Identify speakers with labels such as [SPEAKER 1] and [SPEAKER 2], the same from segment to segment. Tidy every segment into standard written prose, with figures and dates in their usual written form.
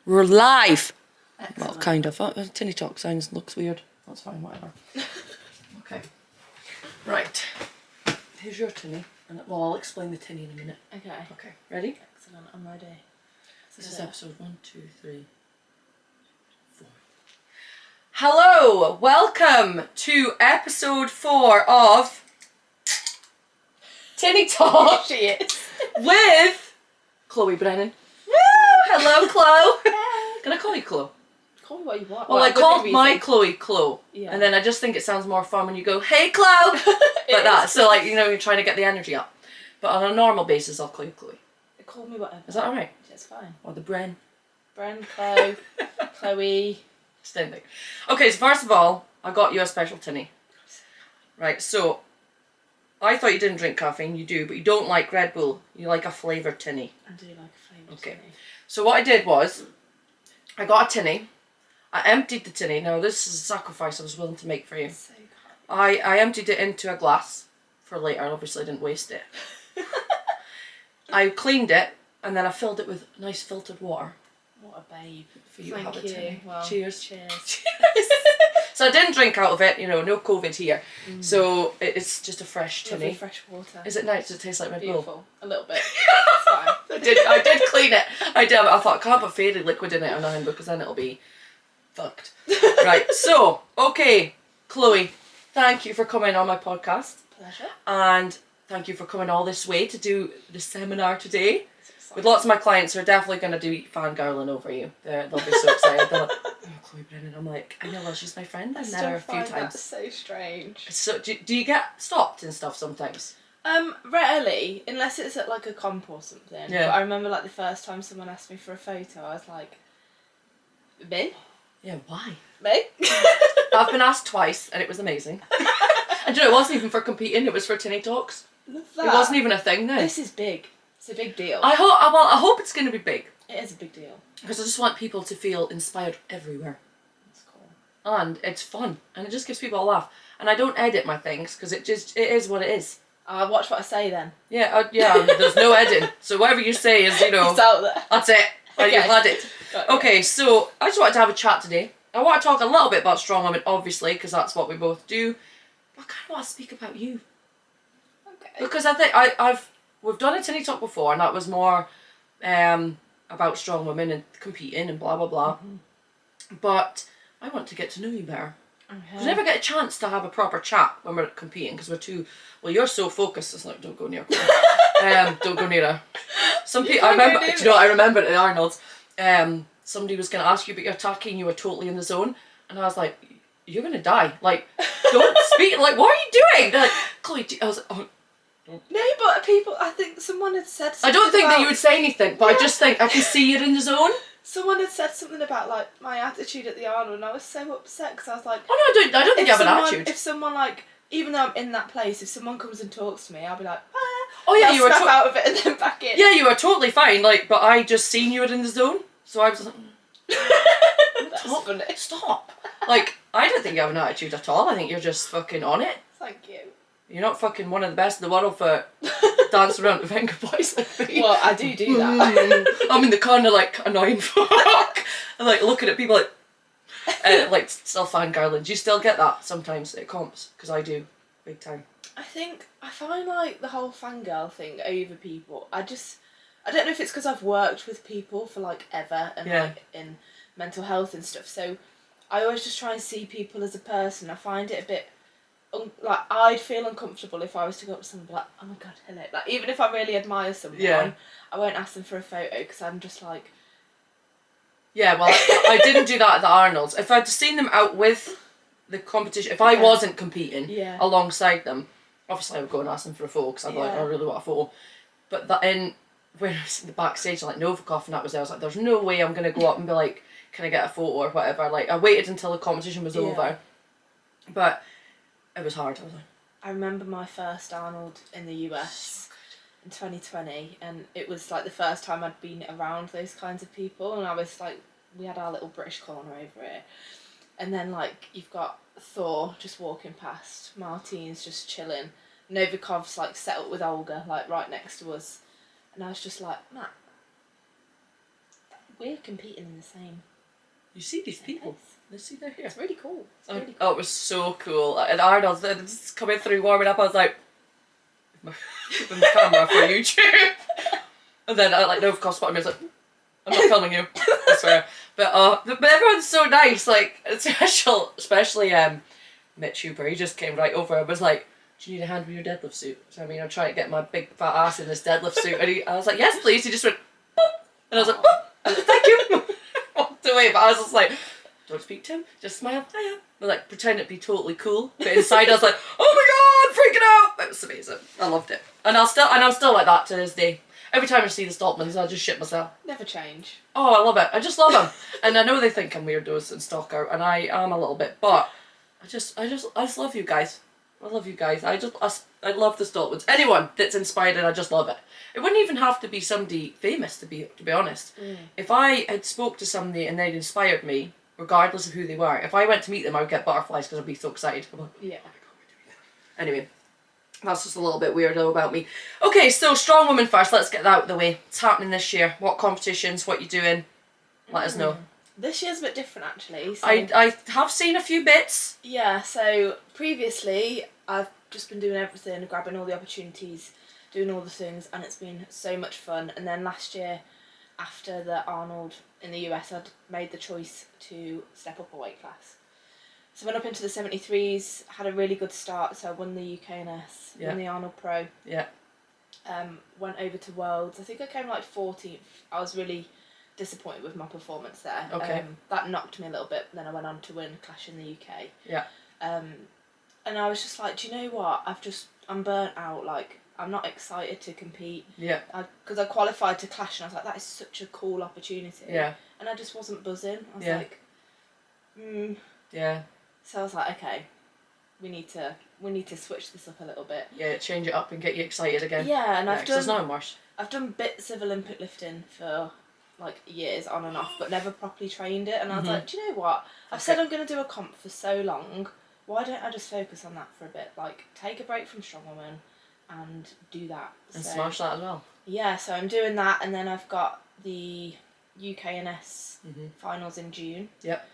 [SPEAKER 1] We're live!
[SPEAKER 2] Excellent.
[SPEAKER 1] Well, kind of. Oh, Tinny Talk looks weird. That's fine, whatever. Okay. Right. Here's your tinny. Well, I'll explain the tinny in a minute.
[SPEAKER 2] Okay.
[SPEAKER 1] Okay, ready?
[SPEAKER 2] Excellent, I'm ready.
[SPEAKER 1] This is episode 1, 2, 3, 4. Hello! Welcome to episode 4 of Tinny Talk
[SPEAKER 2] She is.
[SPEAKER 1] with Chloe Brennan.
[SPEAKER 2] Woo!
[SPEAKER 1] Hello, Chloe.
[SPEAKER 2] Hey.
[SPEAKER 1] Can I call you Chloe?
[SPEAKER 2] Call me what you want.
[SPEAKER 1] Well, I called my Chloe Chloe,
[SPEAKER 2] Yeah.
[SPEAKER 1] and then I just think it sounds more fun when you go, "Hey, Chloe," like that. So, like, you know, you're trying to get the energy up. But on a normal basis, I'll call you Chloe.
[SPEAKER 2] Call me whatever.
[SPEAKER 1] Is that all right?
[SPEAKER 2] It's fine.
[SPEAKER 1] Or the Bren.
[SPEAKER 2] Bren, Chloe, Chloe.
[SPEAKER 1] Same thing. Okay, so first of all, I got you a special tinny. Right, so I thought you didn't drink caffeine. You do, but you don't like Red Bull. You like a flavoured tinny.
[SPEAKER 2] I do like a flavoured
[SPEAKER 1] Okay.
[SPEAKER 2] tinny.
[SPEAKER 1] So what I did was, I got a tinny. I emptied the tinny. Now this is a sacrifice I was willing to make for you.
[SPEAKER 2] So kind.
[SPEAKER 1] I emptied it into a glass for later. Obviously, I didn't waste it. I cleaned it and then I filled it with nice filtered water
[SPEAKER 2] What a babe.
[SPEAKER 1] for you
[SPEAKER 2] Thank
[SPEAKER 1] to have a
[SPEAKER 2] you.
[SPEAKER 1] tinny.
[SPEAKER 2] Well,
[SPEAKER 1] Cheers.
[SPEAKER 2] Cheers.
[SPEAKER 1] So I didn't drink out of it. You know, no COVID here. So it's just a fresh
[SPEAKER 2] Lovely
[SPEAKER 1] tinny.
[SPEAKER 2] fresh water.
[SPEAKER 1] Is it nice? Does it taste like Red Bull?
[SPEAKER 2] Beautiful. A little bit. It's fine.
[SPEAKER 1] I did clean it. I did. I thought I can't put fairy liquid in it or nothing because then it'll be fucked. Right. So okay, Chloe, thank you for coming on my podcast.
[SPEAKER 2] Pleasure.
[SPEAKER 1] And thank you for coming all this way to do the seminar today.
[SPEAKER 2] It's
[SPEAKER 1] With lots of my clients who are definitely going to do fangirling over you. They'll be so excited. They're like, "Oh, Chloe Brennan." I'm like, I know, well, she's my friend. I've met her a few
[SPEAKER 2] That's
[SPEAKER 1] times.
[SPEAKER 2] so strange.
[SPEAKER 1] So do you get stopped and stuff sometimes?
[SPEAKER 2] Rarely, unless it's at like a comp or something.
[SPEAKER 1] Yeah.
[SPEAKER 2] But I remember like the first time someone asked me for a photo, I was like, me?
[SPEAKER 1] Yeah, why?
[SPEAKER 2] Me?
[SPEAKER 1] I've been asked twice and it was amazing. And you know, it wasn't even for competing, it was for Tinny Talks.
[SPEAKER 2] Love
[SPEAKER 1] It wasn't even a thing now.
[SPEAKER 2] This is big. It's a big deal.
[SPEAKER 1] I hope it's going to be big.
[SPEAKER 2] It is a big deal.
[SPEAKER 1] Because I just want people to feel inspired everywhere.
[SPEAKER 2] That's cool.
[SPEAKER 1] And it's fun. And it just gives people a laugh. And I don't edit my things because it is what it is.
[SPEAKER 2] Watch what I say then.
[SPEAKER 1] Yeah, there's no editing. So whatever you say is, you know,
[SPEAKER 2] It's out there.
[SPEAKER 1] that's it.
[SPEAKER 2] Okay.
[SPEAKER 1] You've had it.
[SPEAKER 2] Got you.
[SPEAKER 1] Okay, so I just wanted to have a chat today. I want to talk a little bit about strong women, obviously, because that's what we both do. But I kind of want to speak about you.
[SPEAKER 2] Okay.
[SPEAKER 1] Because I think we've done a Tinny Talk before, and that was more about strong women and competing and blah, blah, blah.
[SPEAKER 2] Mm-hmm.
[SPEAKER 1] But I want to get to know you better.
[SPEAKER 2] Okay.
[SPEAKER 1] We never get a chance to have a proper chat when we're competing because we're too. Well, you're so focused. It's like, don't go near. Don't go near her. Some people. I remember. Do you know what I remember at Arnold's? Somebody was going to ask you about your tacky, and you were totally in the zone, and I was like, "You're going to die. Like, don't speak. Like, what are you doing?" They're like, "Chloe," I was like, "Oh."
[SPEAKER 2] No, but people. I think someone had said.
[SPEAKER 1] I don't think
[SPEAKER 2] about,
[SPEAKER 1] that you would say anything, but I just think I can see you're in the zone.
[SPEAKER 2] Someone had said something about like my attitude at the Arnold, and I was so upset because I was like,
[SPEAKER 1] Oh no, I don't think you have an attitude.
[SPEAKER 2] If someone like, even though I'm in that place, if someone comes and talks to me, I'll be like,
[SPEAKER 1] Oh yeah,
[SPEAKER 2] I'll
[SPEAKER 1] you were
[SPEAKER 2] snap out of it and then back in.
[SPEAKER 1] Yeah, you were totally fine. Like, but I just seen you were in the zone, so I was like,
[SPEAKER 2] That's
[SPEAKER 1] stop,
[SPEAKER 2] funny.
[SPEAKER 1] stop. Like, I don't think you have an attitude at all. I think you're just fucking on it.
[SPEAKER 2] Thank you.
[SPEAKER 1] You're not fucking one of the best in the world for dancing around with finger boys like me.
[SPEAKER 2] Well, I do that.
[SPEAKER 1] I'm in the kind of like annoying fuck. And like looking at people like still fangirling. Do you still get that sometimes at comps? Because I do, big time.
[SPEAKER 2] I think I find like the whole fangirl thing over people. I don't know if it's because I've worked with people for like ever and like in mental health and stuff. So I always just try and see people as a person. I find it a bit like I'd feel uncomfortable if I was to go up to someone and be like, "Oh my god, hello!" Like even if I really admire someone, I won't ask them for a photo because I'm just like.
[SPEAKER 1] Yeah, well, I didn't do that at the Arnold's. If I'd seen them out with the competition, if I wasn't competing alongside them, obviously I would go and ask them for a photo because I'd be like, I really want a photo. But that when I was in the backstage, like Novikov and that was there, I was like, there's no way I'm going to go up and be like, can I get a photo or whatever. Like, I waited until the competition was over. But it was hard. I was like,
[SPEAKER 2] I remember my first Arnold in the US in 2020, and it was like the first time I'd been around those kinds of people, and I was like, we had our little British corner over here, and then like you've got Thor just walking past, Martine's just chilling, Novikov's like set up with Olga like right next to us, and I was just like, Matt, we're competing in the same.
[SPEAKER 1] You see these people. Let's see, they're here.
[SPEAKER 2] It's really cool.
[SPEAKER 1] Really cool. Oh, it was so cool. And Arnold's just coming through warming up. I was like, with my camera for YouTube. And then I like, no, of course, but I was like, I'm not filming you. I swear. But everyone's so nice. Like, especially Mitch Hooper. He just came right over and was like, do you need a hand with your deadlift suit? So I mean, I'm trying to get my big fat ass in this deadlift suit. And I was like, yes, please. He just went, boop. And I was like, boop. I was like, thank you. Walked away, but I was just like, don't speak to him, just smile, hiya. But like, pretend it'd be totally cool. But inside I was like, oh my god, freaking out. It was amazing. I loved it. And I'm still like that to this day. Every time I see the Stoltmans, I just shit myself.
[SPEAKER 2] Never change.
[SPEAKER 1] Oh, I love it. I just love them. And I know they think I'm weirdos and stalker, and I am a little bit, but I just love you guys. I love you guys. I love the Stoltmans. Anyone that's inspired, and I just love it. It wouldn't even have to be somebody famous to be honest. If I had spoke to somebody and they'd inspired me, regardless of who they were, if I went to meet them, I would get butterflies because I'd be so excited. I'm like,
[SPEAKER 2] yeah.
[SPEAKER 1] Oh my god, we're doing that. Anyway, that's just a little bit weirdo about me. Okay, so strong woman first. Let's get that out of the way. What's happening this year? What competitions? What you doing? Let us know.
[SPEAKER 2] This year's a bit different, actually. So,
[SPEAKER 1] I have seen a few bits.
[SPEAKER 2] Yeah, so previously I've just been doing everything, grabbing all the opportunities, doing all the things, and it's been so much fun. And then last year, after the Arnold in the US, I'd made the choice to step up a weight class. So I went up into the 73s, had a really good start, so I won the UKNS, won the Arnold Pro.
[SPEAKER 1] Yeah.
[SPEAKER 2] Went over to Worlds. I think I came like 14th. I was really disappointed with my performance there.
[SPEAKER 1] Okay.
[SPEAKER 2] That knocked me a little bit. Then I went on to win Clash in the UK.
[SPEAKER 1] Yeah.
[SPEAKER 2] And I was just like, do you know what? I'm burnt out. Like, I'm not excited to compete.
[SPEAKER 1] Yeah.
[SPEAKER 2] Because I qualified to Clash and I was like, that is such a cool opportunity.
[SPEAKER 1] Yeah.
[SPEAKER 2] And I just wasn't buzzing. I was like,
[SPEAKER 1] Yeah.
[SPEAKER 2] So I was like, okay, we need to switch this up a little bit.
[SPEAKER 1] Yeah, change it up and get you excited again.
[SPEAKER 2] Yeah, and
[SPEAKER 1] there's nothing worse.
[SPEAKER 2] I've done bits of Olympic lifting for like years on and off, but never properly trained it. And I was like, do you know what? I've said I'm going to do a comp for so long. Why don't I just focus on that for a bit? Like, take a break from strongwoman and do that.
[SPEAKER 1] And smash that as well.
[SPEAKER 2] Yeah, so I'm doing that, and then I've got the UKNS finals in June.
[SPEAKER 1] Yep.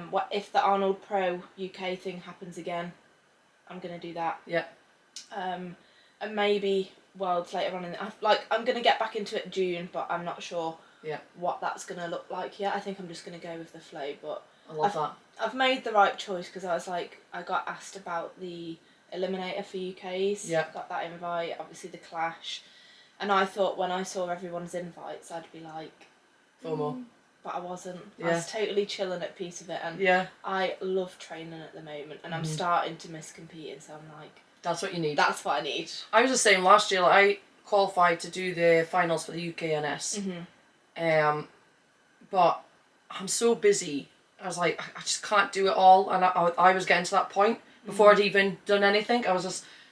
[SPEAKER 2] What if the Arnold Pro UK thing happens again? I'm gonna do that.
[SPEAKER 1] Yeah.
[SPEAKER 2] And maybe Worlds later on I'm gonna get back into it in June, but I'm not sure.
[SPEAKER 1] Yeah.
[SPEAKER 2] What that's gonna look like yet. I think I'm just gonna go with the flow, but
[SPEAKER 1] I love that.
[SPEAKER 2] I've made the right choice because I was like, I got asked about the Eliminator for UKs.
[SPEAKER 1] Yeah.
[SPEAKER 2] Got that invite. Obviously the Clash, and I thought when I saw everyone's invites, I'd be like,
[SPEAKER 1] FOMO.
[SPEAKER 2] But I wasn't.
[SPEAKER 1] Yeah.
[SPEAKER 2] I was totally chilling at peace with it, and I love training at the moment, and I'm starting to miss competing, so I'm like,
[SPEAKER 1] that's what you need.
[SPEAKER 2] That's what I need.
[SPEAKER 1] I was the same last year. Like, I qualified to do the finals for the UKNS. But I'm so busy. I was like, I just can't do it all, and I was getting to that point before I'd even done anything.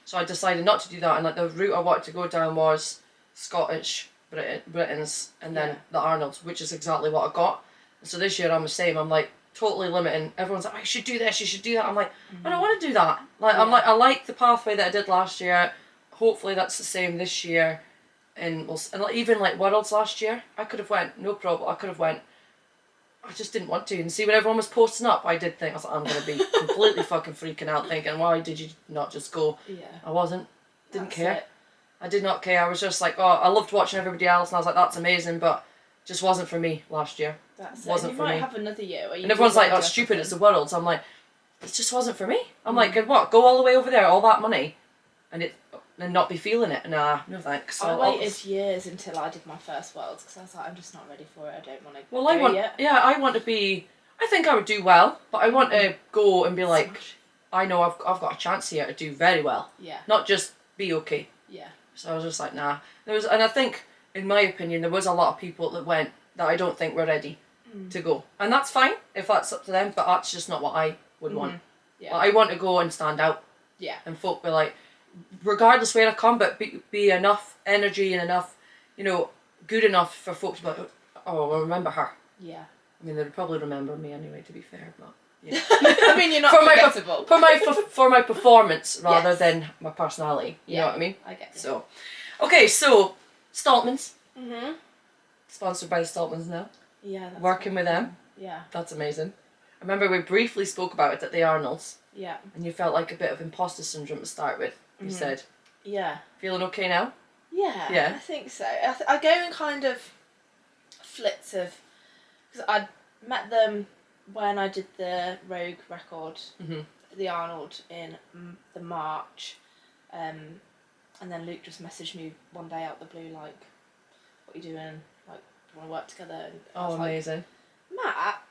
[SPEAKER 1] So I decided not to do that, and like the route I wanted to go down was Scottish, Britons, and then the Arnolds, which is exactly what I got. And so this year I'm the same. I'm like totally limiting. Everyone's like, oh, you should do this, you should do that. I'm like, I don't want to do that. Like I'm like, I like the pathway that I did last year. Hopefully that's the same this year. And like, even like Worlds last year, I could have went, no problem. I could have went. I just didn't want to. And see, when everyone was posting up, I did think, I was like, I'm going to be completely fucking freaking out, thinking, why did you not just go? Yeah. I wasn't. Didn't care. It. I did not care. I was just like, oh, I loved watching everybody else, and I was like, that's amazing, but just wasn't for me last year.
[SPEAKER 2] That's
[SPEAKER 1] wasn't
[SPEAKER 2] it.
[SPEAKER 1] for me.
[SPEAKER 2] You might have another year where you.
[SPEAKER 1] And everyone's like, oh, it's stupid, it's the Worlds. I'm like, it just wasn't for me. I'm like, what? Go all the way over there, all that money, and not be feeling it? Nah, no thanks.
[SPEAKER 2] I waited years until I did my first Worlds because I was like, I'm just not ready for it. I don't want to.
[SPEAKER 1] Well, I want to be. I think I would do well, but I want to go and be like, I know I've got a chance here to do very well. Yeah. Not just be okay. Yeah. So I was just like, nah. And I think, in my opinion, there was a lot of people that went that I don't think were ready to go, and that's fine if that's up to them. But that's just not what I would want. Yeah. But I want to go and stand out. Yeah. And folk be like, regardless where I come, but be enough energy and enough, good enough for folk to be like, oh, I'll remember her. Yeah. I mean, they'd probably remember me anyway, to be fair, but yeah.
[SPEAKER 2] I mean, you're not forgettable.
[SPEAKER 1] For my performance rather than my personality. You know what I mean?
[SPEAKER 2] I get it.
[SPEAKER 1] So, okay, so Stoltmans. Sponsored by the Stoltmans now.
[SPEAKER 2] Yeah. That's
[SPEAKER 1] working with them.
[SPEAKER 2] Yeah.
[SPEAKER 1] That's amazing. I remember we briefly spoke about it at the Arnolds.
[SPEAKER 2] Yeah.
[SPEAKER 1] And you felt like a bit of imposter syndrome to start with, you said.
[SPEAKER 2] Yeah.
[SPEAKER 1] Feeling okay now?
[SPEAKER 2] Yeah.
[SPEAKER 1] Yeah.
[SPEAKER 2] I think so. I go in kind of flits of... Because I met them when I did the Rogue record, the Arnold, in the March. And then Luke just messaged me one day out the blue, like, what are you doing? Like, do you want to work together? And I was
[SPEAKER 1] amazing.
[SPEAKER 2] Like, Matt,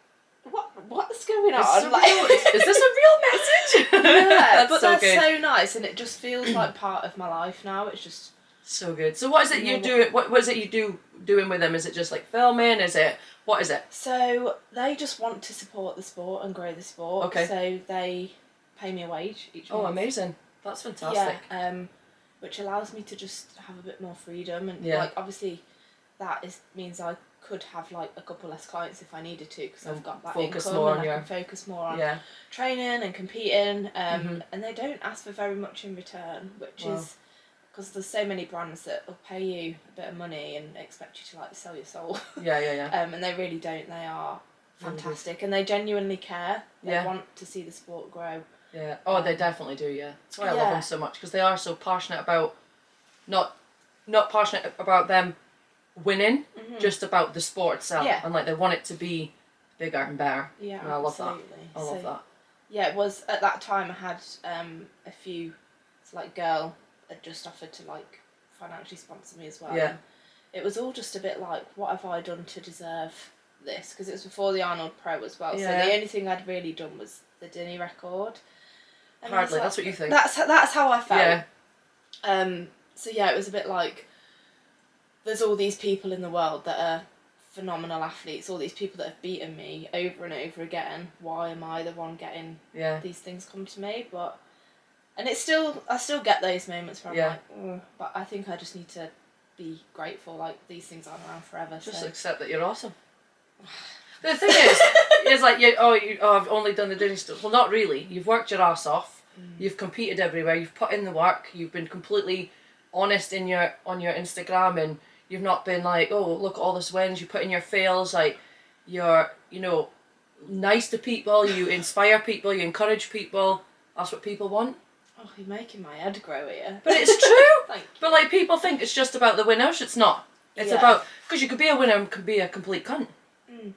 [SPEAKER 2] what's going on?
[SPEAKER 1] Is this a real message?
[SPEAKER 2] Yeah, but
[SPEAKER 1] so
[SPEAKER 2] they're so nice, and it just feels like part of my life now. It's just
[SPEAKER 1] so good. So what is it you do? What is it you doing with them? Is it just like filming? What is it?
[SPEAKER 2] So they just want to support the sport and grow the sport.
[SPEAKER 1] Okay.
[SPEAKER 2] So they pay me a wage each month.
[SPEAKER 1] Oh, amazing! That's fantastic.
[SPEAKER 2] Yeah. Which allows me to just have a bit more freedom, and
[SPEAKER 1] yeah.
[SPEAKER 2] like obviously, means I could have like a couple less clients if I needed to, because I've got that income and I can focus more on training and competing. And they don't ask for very much in return, which is because there's so many brands that will pay you a bit of money and expect you to like sell your soul.
[SPEAKER 1] Yeah.
[SPEAKER 2] And they really don't. They are fantastic, and they genuinely care. They want to see the sport grow.
[SPEAKER 1] Yeah. Oh, they definitely do. Yeah. That's why I love them so much, because they are so passionate about not passionate about them winning, just about the sport itself, and like they want it to be bigger and better.
[SPEAKER 2] Yeah,
[SPEAKER 1] and I love that. I love that.
[SPEAKER 2] Yeah, it was at that time I had a few, like girl had just offered to like financially sponsor me as well.
[SPEAKER 1] Yeah.
[SPEAKER 2] And it was all just a bit like, what have I done to deserve this? Because it was before the Arnold Pro as well. Yeah. So the only thing I'd really done was the Tinny record. And
[SPEAKER 1] hardly.
[SPEAKER 2] like,
[SPEAKER 1] that's what you think.
[SPEAKER 2] That's how I felt.
[SPEAKER 1] Yeah.
[SPEAKER 2] So yeah, it was a bit like, there's all these people in the world that are phenomenal athletes, all these people that have beaten me over and over again. Why am I the one getting these things come to me? And I still get those moments where I'm like, ugh, but I think I just need to be grateful. Like, these things aren't around forever.
[SPEAKER 1] Just accept that you're awesome. The thing is like, I've only done the Disney stuff. Well, not really. You've worked your ass off. You've competed everywhere. You've put in the work. You've been completely honest on your Instagram, and you've not been like, oh, look at all this wins. You put in your fails. Like, you're, nice to people. You inspire people. You encourage people. That's what people want.
[SPEAKER 2] Oh, you're making my head grow here.
[SPEAKER 1] But it's true. But like, people think it's just about the winners. It's not. It's about, because you could be a winner and can be a complete cunt.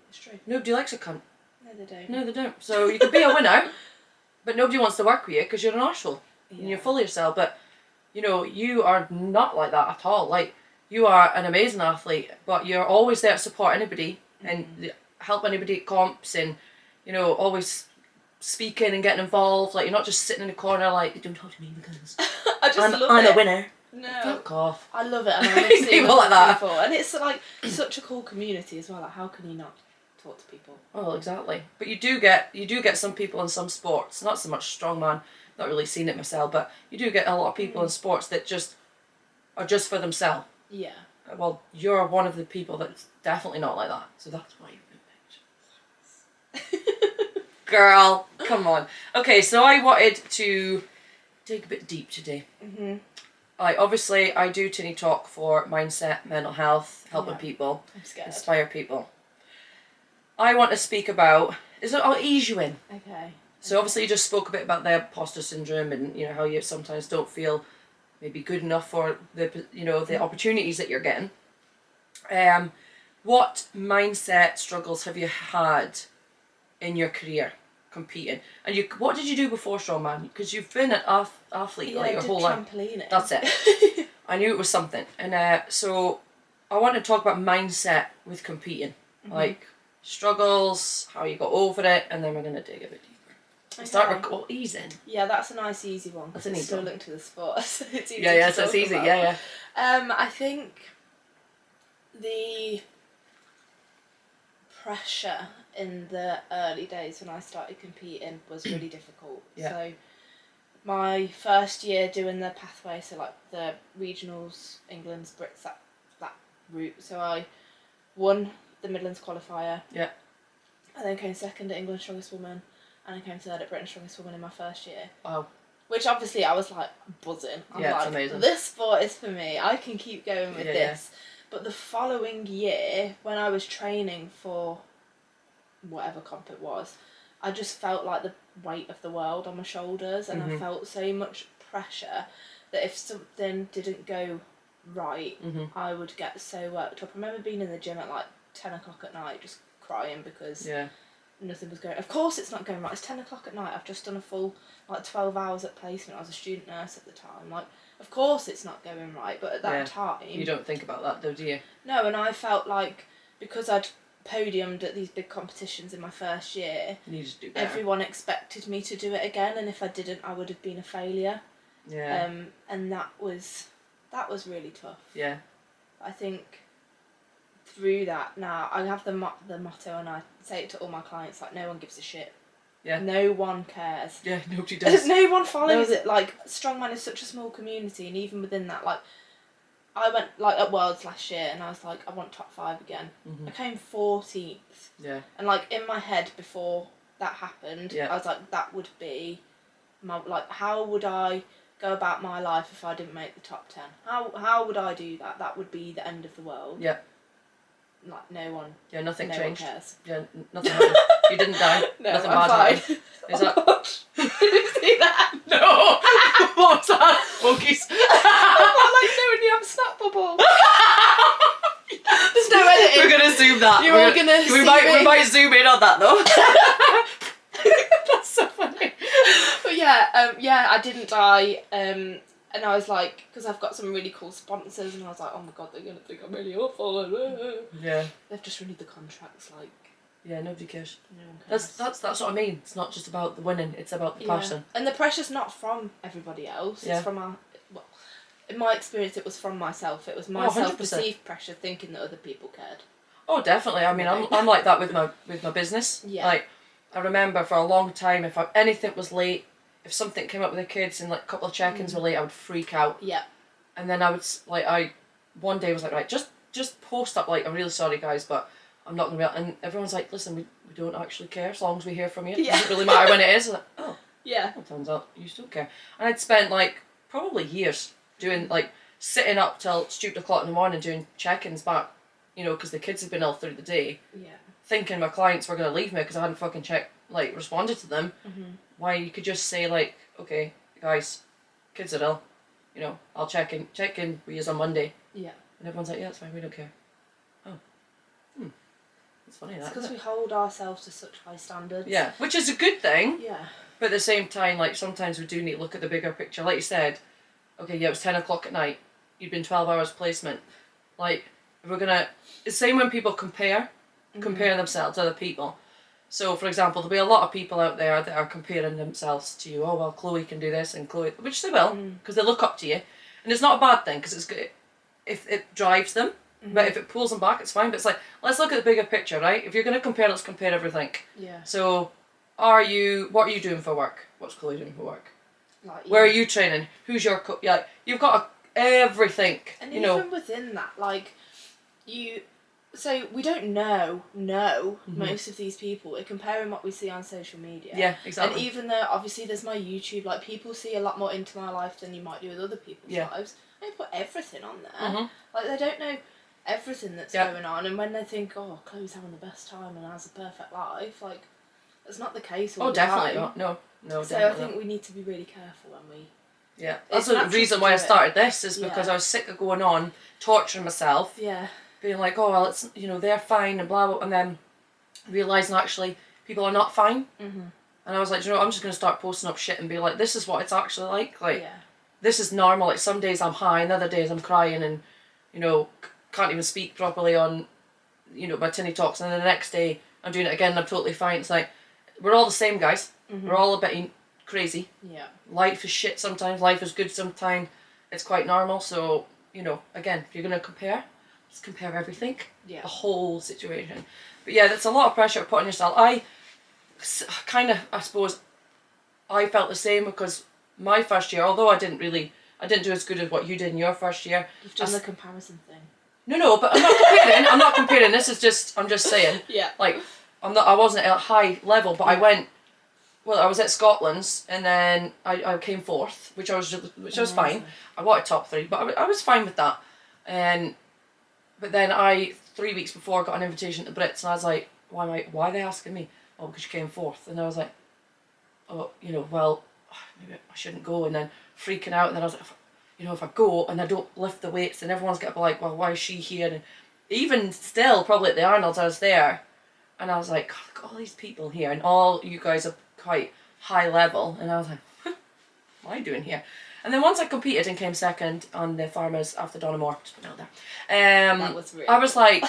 [SPEAKER 2] It's true.
[SPEAKER 1] Nobody likes a cunt.
[SPEAKER 2] No,
[SPEAKER 1] they don't. So you could be a winner, but nobody wants to work with you because you're an arsehole. And you're full of yourself. But, you are not like that at all. Like, you are an amazing athlete, but you're always there to support anybody and help anybody at comps, and, always speaking and getting involved. Like, you're not just sitting in a corner like, don't talk to me because I'm a winner.
[SPEAKER 2] No.
[SPEAKER 1] Fuck off.
[SPEAKER 2] I love it, and I love seeing
[SPEAKER 1] people like that.
[SPEAKER 2] People. And it's like such a cool community as well. Like, how can you not talk to people?
[SPEAKER 1] Oh, exactly. But you do get some people in some sports, not so much strongman, not really seen it myself, but you do get a lot of people in sports that just are just for themselves.
[SPEAKER 2] Yeah.
[SPEAKER 1] Well, you're one of the people that's definitely not like that. So that's why you've been picked. Girl, come on. Okay, so I wanted to dig a bit deep today. I do Tinny Talk for mindset, mental health, helping people, inspire people. I want to speak about, I'll ease you in.
[SPEAKER 2] Okay.
[SPEAKER 1] So obviously you just spoke a bit about the imposter syndrome, and how you sometimes don't feel maybe good enough for the opportunities that you're getting. What mindset struggles have you had in your career competing? And what did you do before strongman? Because you've been an athlete your whole life. That's it. I knew it was something. And so I want to talk about mindset with competing, like struggles, how you got over it, and then we're going to dig a bit deeper. Start with easing.
[SPEAKER 2] Yeah, that's a nice easy one.
[SPEAKER 1] That's an easy
[SPEAKER 2] still
[SPEAKER 1] one.
[SPEAKER 2] linked to the sport, so it's easy.
[SPEAKER 1] Yeah, so it's easy.
[SPEAKER 2] About.
[SPEAKER 1] Yeah.
[SPEAKER 2] I think the pressure in the early days when I started competing was really difficult.
[SPEAKER 1] Yeah.
[SPEAKER 2] So my first year doing the pathway, so like the regionals, England's, Brits, that route. So I won the Midlands qualifier.
[SPEAKER 1] Yeah.
[SPEAKER 2] I then came second at England's Strongest Woman, and I came third at Britain's Strongest Woman in my first year.
[SPEAKER 1] Wow.
[SPEAKER 2] Which obviously I was like buzzing. I'm
[SPEAKER 1] it's
[SPEAKER 2] like,
[SPEAKER 1] amazing.
[SPEAKER 2] This sport is for me. I can keep going with this. But the following year, when I was training for whatever comp it was, I just felt like the weight of the world on my shoulders, and I felt so much pressure that if something didn't go right, I would get so worked up. I remember being in the gym at like 10 o'clock at night just crying because nothing was going. Of course it's not going right. It's 10 o'clock at night. I've just done a full like 12 hours at placement. I was a student nurse at the time. Like, of course it's not going right, but at that time...
[SPEAKER 1] You don't think about that though, do you?
[SPEAKER 2] No, and I felt like because I'd podiumed at these big competitions in my first year,
[SPEAKER 1] you just do better.
[SPEAKER 2] Everyone expected me to do it again, and if I didn't, I would have been a failure.
[SPEAKER 1] Yeah.
[SPEAKER 2] And that was really tough.
[SPEAKER 1] Yeah.
[SPEAKER 2] I think through that now, I have the motto, and I say it to all my clients, like, no one gives a shit.
[SPEAKER 1] Yeah.
[SPEAKER 2] No one cares.
[SPEAKER 1] Yeah, nobody does.
[SPEAKER 2] No one follows it. Like, strongman is such a small community, and even within that, like, I went like at Worlds last year, and I was like, I want top 5 again. I came 14th.
[SPEAKER 1] Yeah.
[SPEAKER 2] And like in my head before that happened, I was like, that would be my, like, how would I go about my life if I didn't make the top 10? How would I do that? That would be the end of the world.
[SPEAKER 1] Yeah.
[SPEAKER 2] Like, no one.
[SPEAKER 1] Yeah, nothing
[SPEAKER 2] no
[SPEAKER 1] changed.
[SPEAKER 2] One cares.
[SPEAKER 1] Yeah, nothing happened. You didn't die.
[SPEAKER 2] No,
[SPEAKER 1] nothing
[SPEAKER 2] I'm
[SPEAKER 1] bad
[SPEAKER 2] fine.
[SPEAKER 1] happened. Is that?
[SPEAKER 2] Gosh. Did you see that?
[SPEAKER 1] No. What was that? Monkeys.
[SPEAKER 2] I'm like, no, when you have a snap bubble. There's no editing.
[SPEAKER 1] We're gonna zoom that.
[SPEAKER 2] You're all gonna
[SPEAKER 1] we
[SPEAKER 2] see
[SPEAKER 1] might
[SPEAKER 2] me.
[SPEAKER 1] we might zoom in on that though. That's so funny.
[SPEAKER 2] But yeah, I didn't die. And I was like, because I've got some really cool sponsors, and I was like, oh my god, they're gonna think I'm really awful.
[SPEAKER 1] Yeah.
[SPEAKER 2] They've just renewed the contracts, like.
[SPEAKER 1] Yeah, nobody cares.
[SPEAKER 2] No one cares.
[SPEAKER 1] That's what I mean. It's not just about the winning; it's about the person.
[SPEAKER 2] And the pressure's not from everybody else. It's from our. Well, in my experience, it was from myself. It was my self-perceived pressure, thinking that other people cared.
[SPEAKER 1] Oh, definitely. I mean, I'm like that with my business.
[SPEAKER 2] Yeah.
[SPEAKER 1] Like, I remember for a long time, if anything was late, if something came up with the kids and like a couple of check-ins were late, I would freak out.
[SPEAKER 2] Yeah.
[SPEAKER 1] And then I would one day was like, right, just post up like, I'm really sorry guys, but I'm not gonna be. And everyone's like, listen, we don't actually care as long as we hear from you. It doesn't really matter when it is. I was like, oh.
[SPEAKER 2] Yeah.
[SPEAKER 1] Well, turns out you still care. And I'd spent like probably years doing like sitting up till stupid o'clock in the morning doing check-ins back, because the kids had been ill through the day.
[SPEAKER 2] Yeah.
[SPEAKER 1] Thinking my clients were gonna leave me because I hadn't fucking responded to them. Why you could just say like, okay, guys, kids are ill. I'll check in with you on Monday.
[SPEAKER 2] Yeah.
[SPEAKER 1] And everyone's like, yeah, it's fine, we don't care. Oh. It's funny that.
[SPEAKER 2] It's because we hold ourselves to such high standards.
[SPEAKER 1] Yeah, which is a good thing.
[SPEAKER 2] Yeah.
[SPEAKER 1] But at the same time, like, sometimes we do need to look at the bigger picture. Like you said, okay, yeah, it was 10 o'clock at night. You'd been 12 hours placement. Like, we're gonna... It's the same when people compare themselves to other people. So, for example, there'll be a lot of people out there that are comparing themselves to you. Oh, well, Chloe can do this, and Chloe... Which they will, because they look up to you. And it's not a bad thing, because it's good if it drives them. But if it pulls them back, it's fine. But it's like, let's look at the bigger picture, right? If you're going to compare, let's compare everything.
[SPEAKER 2] Yeah.
[SPEAKER 1] So, what are you doing for work? What's Chloe doing for work?
[SPEAKER 2] Like,
[SPEAKER 1] Where are you training? Who's your coach? Yeah, you've got everything.
[SPEAKER 2] And even within that, like, so we don't know most of these people. We're comparing what we see on social media.
[SPEAKER 1] Yeah, exactly.
[SPEAKER 2] And even though obviously there's my YouTube, like, people see a lot more into my life than you might do with other people's lives. I put everything on there. Like, they don't know everything that's going on, and when they think, oh, Chloe's having the best time and has a perfect life, like, that's not the case all the time.
[SPEAKER 1] Definitely not. No,
[SPEAKER 2] so I think we need to be really careful when we...
[SPEAKER 1] Yeah, that's the reason why I started this, is because I was sick of going on, torturing myself.
[SPEAKER 2] Yeah.
[SPEAKER 1] Being like, oh, well, it's, they're fine and blah, blah, and then realising actually people are not fine. And I was like, I'm just going to start posting up shit and be like, this is what it's actually like. Like, this is normal. Like, some days I'm high and other days I'm crying and, can't even speak properly on, my Tinny talks, and then the next day I'm doing it again and I'm totally fine. It's like, we're all the same, guys. We're all a bit crazy.
[SPEAKER 2] Yeah.
[SPEAKER 1] Life is shit sometimes, life is good sometimes. It's quite normal. So, again, if you're going to compare, just compare everything. Yeah. The whole situation. But yeah, that's a lot of pressure to put on yourself. I suppose, I felt the same because my first year, although I didn't do as good as what you did in your first year.
[SPEAKER 2] You've done the comparison thing.
[SPEAKER 1] No, but I'm not comparing. I'm not comparing. I'm just saying.
[SPEAKER 2] Yeah.
[SPEAKER 1] Like, I wasn't at a high level, but I was at Scotland's, and then I came fourth, which was fine. I wanted top 3, but I was fine with that. And But then 3 weeks before, got an invitation to Brits, and I was like, why are they asking me? Oh, because you came fourth. And I was like, oh, well, maybe I shouldn't go. And then freaking out, and then I was like, if I go and I don't lift the weights, then everyone's going to be like, well, why is she here? And even still, probably at the Arnold's, I was there, and I was like, God, look at all these people here, and all you guys are quite high level. And I was like, what am I doing here? And then once I competed and came second on the farmers after Donamore, just put it out there,
[SPEAKER 2] that was really
[SPEAKER 1] I was like,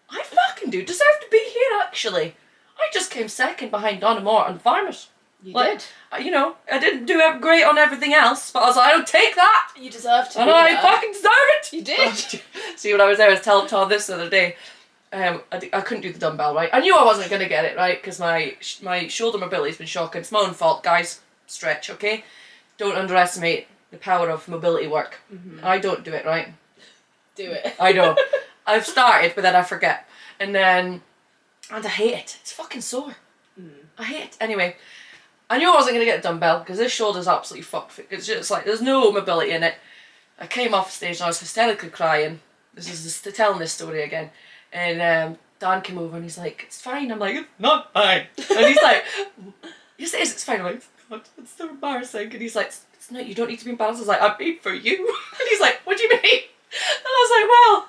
[SPEAKER 1] I fucking do deserve to be here, actually. I just came second behind Donamore on farmers.
[SPEAKER 2] You did.
[SPEAKER 1] I didn't do great on everything else, but I was like, I don't take that.
[SPEAKER 2] You deserve to
[SPEAKER 1] and
[SPEAKER 2] be
[SPEAKER 1] I
[SPEAKER 2] there.
[SPEAKER 1] fucking deserve it.
[SPEAKER 2] You did.
[SPEAKER 1] See, when I was there, I was telling Todd this the other day. I couldn't do the dumbbell, right? I knew I wasn't going to get it, right? Because my shoulder mobility's been shocking. It's my own fault, guys. Stretch, okay? Don't underestimate the power of mobility work. Mm-hmm. I don't do it, right?
[SPEAKER 2] Do it.
[SPEAKER 1] I know. I've started, but then I forget. And I hate it. It's fucking sore. I hate it. Anyway, I knew I wasn't going to get a dumbbell because this shoulder's absolutely fucked. It's just like, there's no mobility in it. I came off stage and I was hysterically crying. This is telling this story again. And Dan came over and he's like, it's fine. I'm like, it's not fine. And he's like, yes it is, it's fine. I'm like, God, it's so embarrassing. And he's like, it's not, you don't need to be embarrassed. I was like, I paid for you. And he's like, what do you mean? And I was like, well,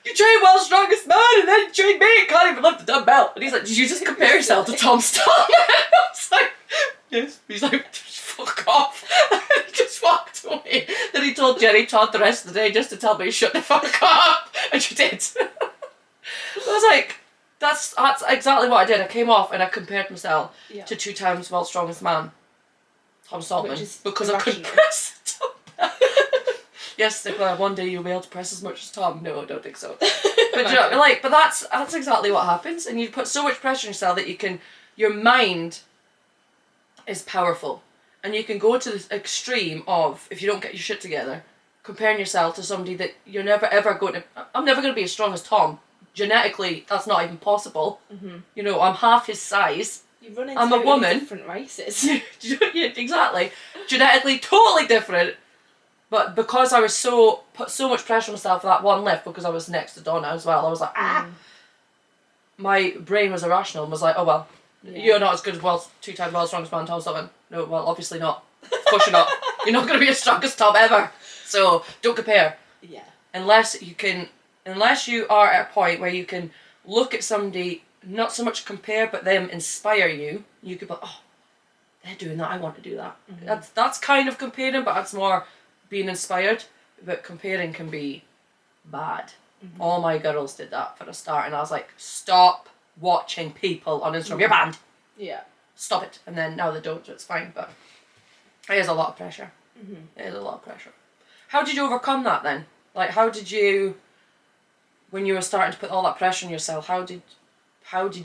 [SPEAKER 1] you train World's Strongest Man and then you train me, can't even lift the dumbbell. And he's like, did you just compare yourself to Tom Stone? And I was like, yes. He's like, fuck off. And he just walked away. Then he told Jenny Todd the rest of the day just to tell me shut the fuck up. And she did. I was like, that's exactly what I did. I came off and I compared myself to 2 times World's Strongest Man, Tom Saltman, because I couldn't press the dumbbell. Yes, Nicola, one day you'll be able to press as much as Tom. No, I don't think so. But but that's exactly what happens, and you put so much pressure on yourself that your mind is powerful, and you can go to the extreme of, if you don't get your shit together, comparing yourself to somebody that you're never ever going to. I'm never going to be as strong as Tom. Genetically, that's not even possible. Mm-hmm. I'm half his size.
[SPEAKER 2] You run in
[SPEAKER 1] I'm a woman.
[SPEAKER 2] Different races.
[SPEAKER 1] Yeah, exactly. Genetically, totally different. But because I was put so much pressure on myself for that one lift, because I was next to Donna as well, I was like, my brain was irrational and was like, oh well, you're not as good as 2 times World's Strongest Man, Tom Sullivan. No, well, obviously not. Of course you're not. You're not going to be as strong as Tom ever. So don't compare.
[SPEAKER 2] Yeah.
[SPEAKER 1] Unless you are at a point where you can look at somebody, not so much compare, but them inspire you. You could be like, oh, they're doing that, I want to do that. Mm-hmm. That's kind of comparing, but that's more being inspired. But comparing can be bad. Mm-hmm. All my girls did that for a start, and I was like, stop watching people on Instagram. You're banned.
[SPEAKER 2] Yeah.
[SPEAKER 1] Stop it. And then now they don't, so it's fine, but it is a lot of pressure. Mm-hmm. It is a lot of pressure. How did you overcome that then? Like, how did you, when you were starting to put all that pressure on yourself, how did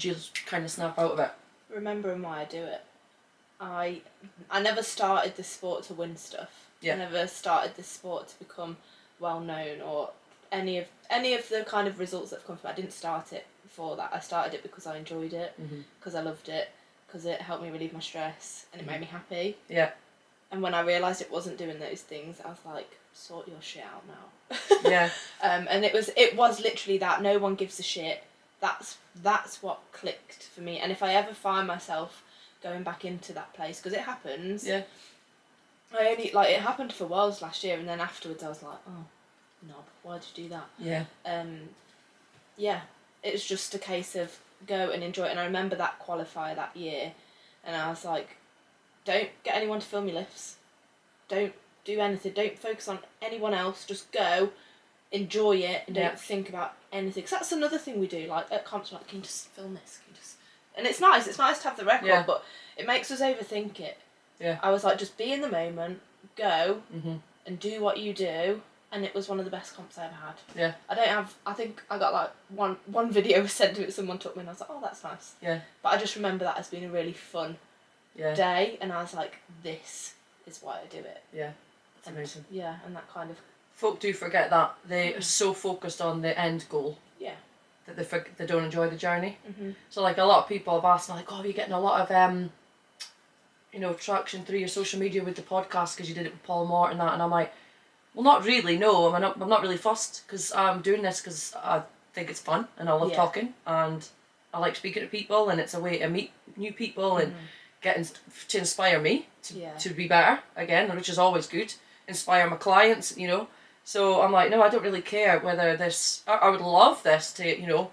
[SPEAKER 1] you kind of snap out of it?
[SPEAKER 2] Remembering why I do it. I never started this sport to win stuff. Yeah. I never started this sport to become well known or any of the kind of results that have come from it. I didn't start it for that. I started it because I enjoyed it, because I loved it, because it helped me relieve my stress and it made me happy. Yeah. And when I realised it wasn't doing those things, I was like, sort your shit out now. Yeah. And it was literally that. No one gives a shit. That's what clicked for me. And if I ever find myself going back into that place, because it happens. Yeah. It happened for Worlds last year, and then afterwards I was like, oh, knob, why'd you do that? Yeah. Yeah. It was just a case of go and enjoy it. And I remember that qualifier that year, and I was like, don't get anyone to film your lifts. Don't do anything. Don't focus on anyone else. Just go, enjoy it, and don't think about anything. Because that's another thing we do. Like at comps, like, can you just film this? Can you just... And it's nice. It's nice to have the record, but it makes us overthink it. Yeah. I was like, just be in the moment, go, and do what you do. And it was one of the best comps I ever had. Yeah. I think I got like one video sent to it, someone took me, and I was like, oh, that's nice. Yeah. But I just remember that as being a really fun day, and I was like, this is why I do it. Yeah. That's amazing. Yeah, and that kind of...
[SPEAKER 1] Folk do forget that. They are so focused on the end goal. Yeah. That they don't enjoy the journey. Mm-hmm. So like a lot of people have asked me, like, oh, are you getting a lot of traction through your social media with the podcast because you did it with Paul Mort and that? And I'm like, Well, not really, no. I'm not really fussed, because I'm doing this because I think it's fun, and I love talking, and I like speaking to people, and it's a way to meet new people and to inspire me to be better again, which is always good. Inspire my clients, you know. So I'm like, no, I don't really care whether this... I would love this to, you know,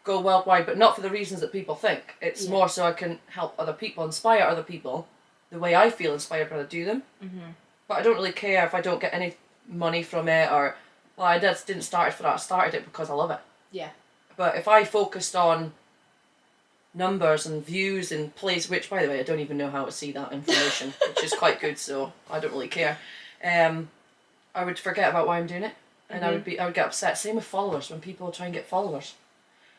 [SPEAKER 1] go worldwide, but not for the reasons that people think. It's more so I can help other people, inspire other people the way I feel inspired when I do them. But I don't really care if I don't get any money from it, or... Well, I didn't start it for that. I started it because I love it.
[SPEAKER 2] Yeah.
[SPEAKER 1] But if I focused on numbers and views and plays, which, by the way, I don't even know how to see that information, which is quite good, so I don't really care. I would forget about why I'm doing it, and I would get upset. Same with followers, when people try and get followers,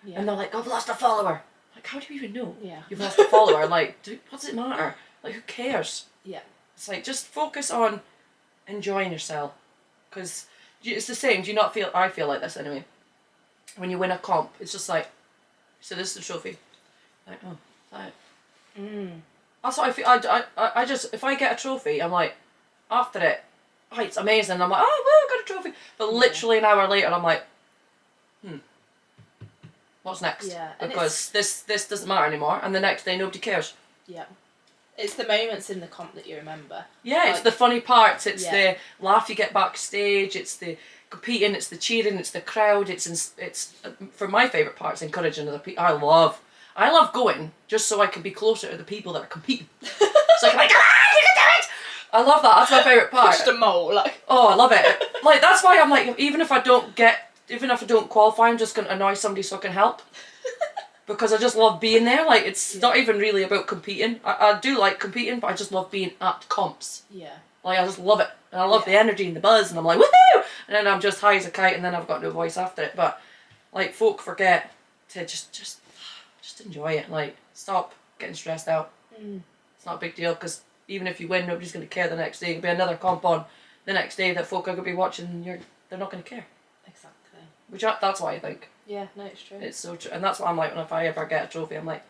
[SPEAKER 1] and they're like, "I've lost a follower." Like, how do you even know you've lost a follower? Like, what does it matter? Like, who cares?
[SPEAKER 2] Yeah.
[SPEAKER 1] It's like, just focus on enjoying yourself, because it's the same. Do you not feel? I feel like this anyway. When you win a comp, it's just like, so this is the trophy. Like, oh, that. That's what I feel. I just, if I get a trophy, I'm like, after it, oh, it's amazing. I'm like, oh, well, I got a trophy. But literally an hour later, I'm like, what's next?
[SPEAKER 2] Yeah.
[SPEAKER 1] Because this doesn't matter anymore. And the next day, nobody cares.
[SPEAKER 2] Yeah. It's the moments in the comp that you remember.
[SPEAKER 1] Yeah, like, it's the funny parts. It's the laugh you get backstage. It's the competing. It's the cheering. It's the crowd. It's for my favourite part, it's encouraging other people. I love going just so I can be closer to the people that are competing. So I can be like, come on, you can do it! I love that. That's my favourite part.
[SPEAKER 2] Just a mole, like.
[SPEAKER 1] Oh, I love it. Like, that's why I'm like, even if I don't qualify, I'm just going to annoy somebody so I can help. Because I just love being there. Like, it's not even really about competing. I do like competing, but I just love being at comps.
[SPEAKER 2] Yeah.
[SPEAKER 1] Like, I just love it. And I love the energy and the buzz, and I'm like, woohoo! And then I'm just high as a kite, and then I've got no voice after it. But, like, folk forget to just enjoy it. Like, stop getting stressed out. It's not a big deal, because even if you win, nobody's going to care the next day. There'll be another comp on the next day that folk are going to be watching, and they're not going to care.
[SPEAKER 2] Exactly.
[SPEAKER 1] That's why I think.
[SPEAKER 2] Yeah, no, it's true.
[SPEAKER 1] It's so true. And that's what I'm like, when if I ever get a trophy, I'm like,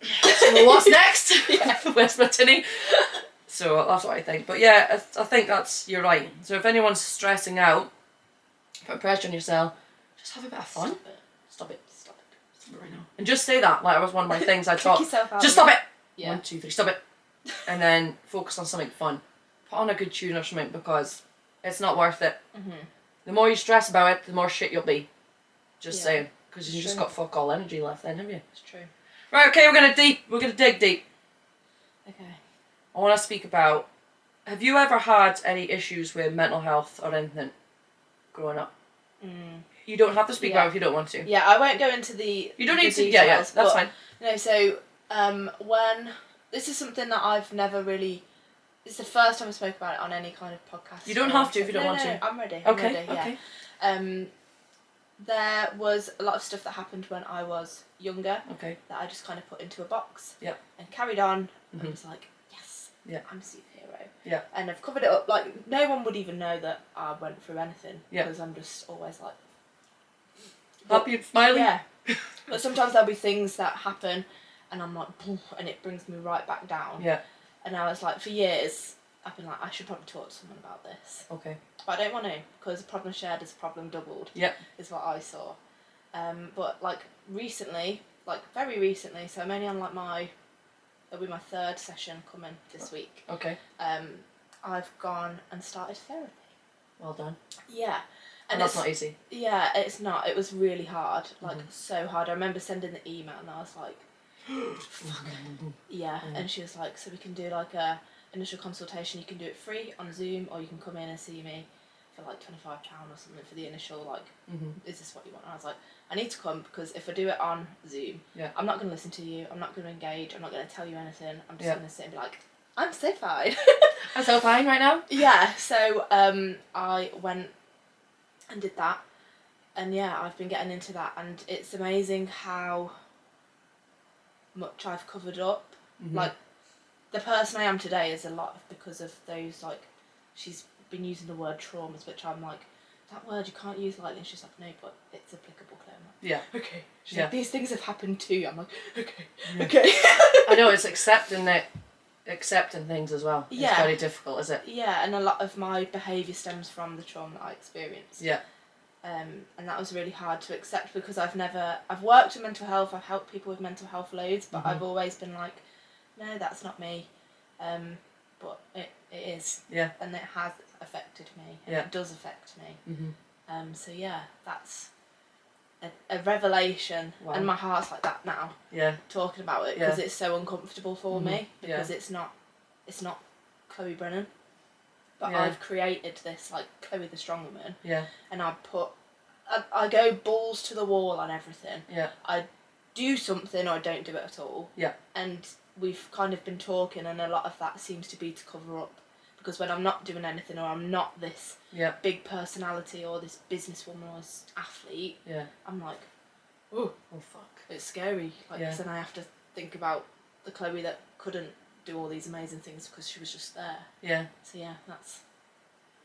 [SPEAKER 1] so what's next? Where's my tinny? So that's what I think. But yeah, I think you're right. So if anyone's stressing out, put pressure on yourself, just have a bit of fun. Stop it right now. And just say that. Like, it was one of my things I taught. Just stop it. Yeah. 1, 2, 3, stop it. And then focus on something fun. Put on a good tune or something, because it's not worth it. The more you stress about it, the more shit you'll be. Just saying. Because you just got fuck all energy left then, haven't you?
[SPEAKER 2] It's true.
[SPEAKER 1] Right, okay, we're gonna dig deep.
[SPEAKER 2] Okay.
[SPEAKER 1] I want to speak about, have you ever had any issues with mental health or anything growing up? You don't have to speak about it if you don't want to.
[SPEAKER 2] Yeah, I won't go into the
[SPEAKER 1] You don't need to,
[SPEAKER 2] details,
[SPEAKER 1] that's fine.
[SPEAKER 2] No, so, when, this is something that I've never really, it's the first time I spoke about it on any kind of podcast.
[SPEAKER 1] You don't have to if you don't want to.
[SPEAKER 2] No, I'm ready.
[SPEAKER 1] Okay.
[SPEAKER 2] There was a lot of stuff that happened when I was younger.
[SPEAKER 1] Okay.
[SPEAKER 2] That I just kind of put into a box.
[SPEAKER 1] Yep.
[SPEAKER 2] And carried on. And was like, yes.
[SPEAKER 1] Yeah.
[SPEAKER 2] I'm a superhero.
[SPEAKER 1] Yeah.
[SPEAKER 2] And I've covered it up. Like, no one would even know that I went through anything.
[SPEAKER 1] Yeah.
[SPEAKER 2] Because I'm just always like,
[SPEAKER 1] happy and smiling.
[SPEAKER 2] Yeah. But sometimes there'll be things that happen, and I'm like, and it brings me right back down.
[SPEAKER 1] Yeah.
[SPEAKER 2] And I was like, for years, I've been like, I should probably talk to someone about this.
[SPEAKER 1] Okay.
[SPEAKER 2] But I don't want to, because a problem shared is a problem doubled.
[SPEAKER 1] Yeah.
[SPEAKER 2] Is what I saw. But like recently, like very recently, so I'm only on like it'll be my 3rd session coming this week.
[SPEAKER 1] Okay.
[SPEAKER 2] I've gone and started therapy.
[SPEAKER 1] Well done.
[SPEAKER 2] Yeah.
[SPEAKER 1] And that's not easy.
[SPEAKER 2] Yeah, it's not. It was really hard. Like, so hard. I remember sending the email and I was like, yeah. And she was like, so we can do like a initial consultation. You can do it free on Zoom, or you can come in and see me for like £25 or something for the initial, like, is this what you want? And I was like, I need to come, because if I do it on Zoom, I'm not going to listen to you. I'm not going to engage. I'm not going to tell you anything. I'm just going to sit and be like, I'm so fine.
[SPEAKER 1] I'm so fine right now?
[SPEAKER 2] Yeah. So I went and did that, and yeah, I've been getting into that, and it's amazing how much I've covered up. Like, the person I am today is a lot because of those, like, she's been using the word traumas, which I'm like, that word you can't use lightly, and she's like, no, but it's applicable, Claire. I'm like, okay. She's like, these things have happened too. I'm like, okay. I
[SPEAKER 1] know, it's accepting that accepting things as well.
[SPEAKER 2] Yeah.
[SPEAKER 1] It's very difficult, is it?
[SPEAKER 2] Yeah, and a lot of my behaviour stems from the trauma that I experienced.
[SPEAKER 1] Yeah.
[SPEAKER 2] And that was really hard to accept because I've worked in mental health, I've helped people with mental health loads, but I've always been like, no, that's not me. But it is.
[SPEAKER 1] Yeah.
[SPEAKER 2] And it has affected me. And it does affect me. So yeah, that's a revelation. Wow. And my heart's like that now.
[SPEAKER 1] Yeah.
[SPEAKER 2] Talking about it because it's so uncomfortable for me because it's not Chloe Brennan. But I've created this, like, Chloe the strong woman.
[SPEAKER 1] Yeah.
[SPEAKER 2] And I go balls to the wall on everything.
[SPEAKER 1] Yeah.
[SPEAKER 2] I do something or I don't do it at all.
[SPEAKER 1] Yeah.
[SPEAKER 2] And we've kind of been talking and a lot of that seems to be to cover up. Because when I'm not doing anything or I'm not this big personality or this businesswoman or this athlete, I'm like, oh fuck. It's scary. Like, cause then I have to think about the Chloe that couldn't do all these amazing things because she was just there. Yeah. So yeah, that's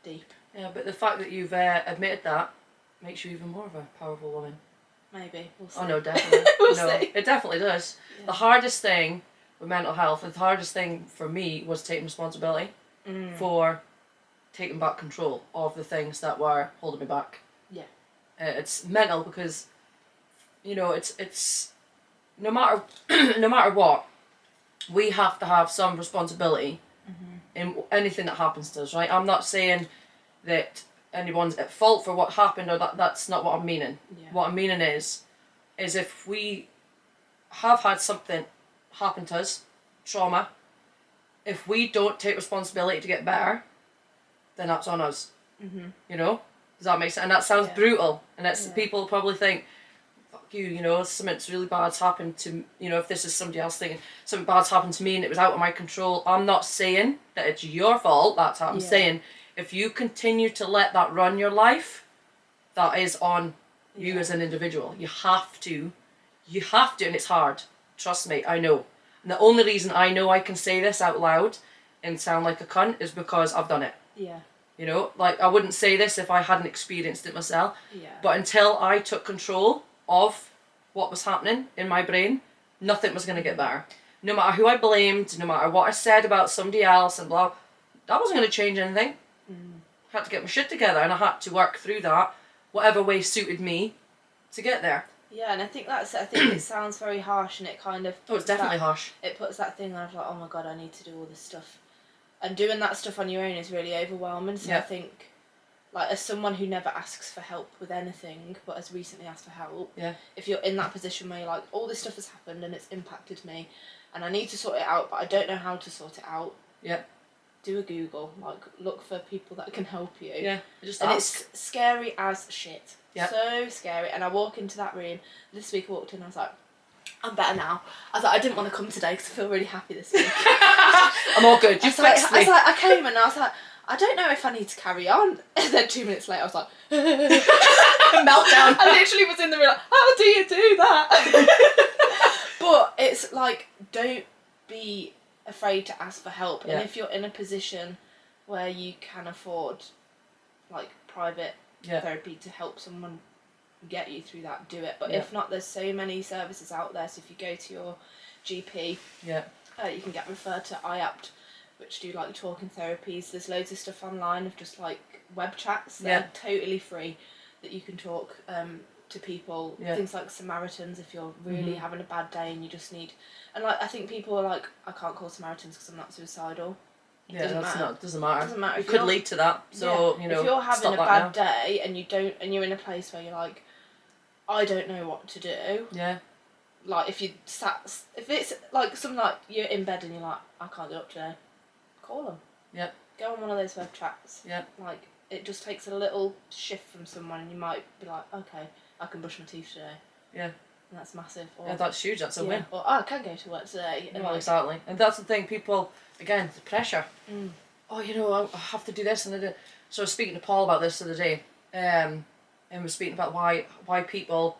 [SPEAKER 2] deep.
[SPEAKER 1] Yeah, but the fact that you've admitted that makes you even more of a powerful woman.
[SPEAKER 2] Maybe. We'll see.
[SPEAKER 1] Oh no, definitely.
[SPEAKER 2] We'll see.
[SPEAKER 1] It definitely does. Yeah. The hardest thing with mental health, the hardest thing for me was taking responsibility for taking back control of the things that were holding me back. Yeah. It's mental because, you know, it's no matter what, we have to have some responsibility in anything that happens to us, right? I'm not saying that anyone's at fault for what happened or that's not what I'm meaning. Yeah. What I'm meaning is if we have had something happen to us, trauma, if we don't take responsibility to get better, then that's on us. You know? Does that make sense? And that sounds brutal. And that's people probably think, fuck you, you know, something's really bad's happened to, you know, if this is somebody else thinking, something bad's happened to me and it was out of my control. I'm not saying that it's your fault that's happened. I'm saying if you continue to let that run your life, that is on you as an individual. You have to, and it's hard. Trust me, I know. And the only reason I know I can say this out loud and sound like a cunt is because I've done it. Yeah. You know, like I wouldn't say this if I hadn't experienced it myself. Yeah. But until I took control of what was happening in my brain, nothing was going to get better. No matter who I blamed, no matter what I said about somebody else and blah, that wasn't going to change anything. I had to get my shit together and I had to work through that, whatever way suited me to get there.
[SPEAKER 2] Yeah, and I think it sounds very harsh and it kind of...
[SPEAKER 1] Oh, it's definitely harsh.
[SPEAKER 2] It puts that thing on like, oh my god, I need to do all this stuff. And doing that stuff on your own is really overwhelming. So I think, like, as someone who never asks for help with anything, but has recently asked for help, if you're in that position where you're like, all this stuff has happened and it's impacted me, and I need to sort it out, but I don't know how to sort it out. Yeah. Do a Google, like, look for people that can help you. Yeah, just ask. It's scary as shit. Yeah. So scary. And I walk into that room, this week I walked in, I was like, I'm better now. I was like, I didn't want to come today because I feel really happy this week.
[SPEAKER 1] I'm all good. You fixed me.
[SPEAKER 2] I came and I was like, I don't know if I need to carry on. And then 2 minutes later I was like, meltdown. I literally was in the room like, how do you do that? But it's like, don't be afraid to ask for help. And if you're in a position where you can afford like private therapy to help someone get you through that, do it. But if not, there's so many services out there. So if you go to your GP, you can get referred to IAPT, which do like talking therapies. There's loads of stuff online of just like web chats that are totally free that you can talk to people. Things like Samaritans if you're really having a bad day and you just need... And like I think people are like, I can't call Samaritans because I'm not suicidal.
[SPEAKER 1] Doesn't matter. It could lead to that. So you know,
[SPEAKER 2] if you're having a bad day and you're in a place where you're like, I don't know what to do. Yeah. Like if it's like something like you're in bed and you're like, I can't get up today, call them. Yeah. Go on one of those web chats. Yeah. Like it just takes a little shift from someone and you might be like, okay, I can brush my teeth today. Yeah. And that's massive. Or,
[SPEAKER 1] that's huge. That's a win.
[SPEAKER 2] Or I can go to work today.
[SPEAKER 1] And exactly. And that's the thing. People, again, the pressure. Oh, you know, I have to do this and that. So I was speaking to Paul about this the other day, and we're speaking about why people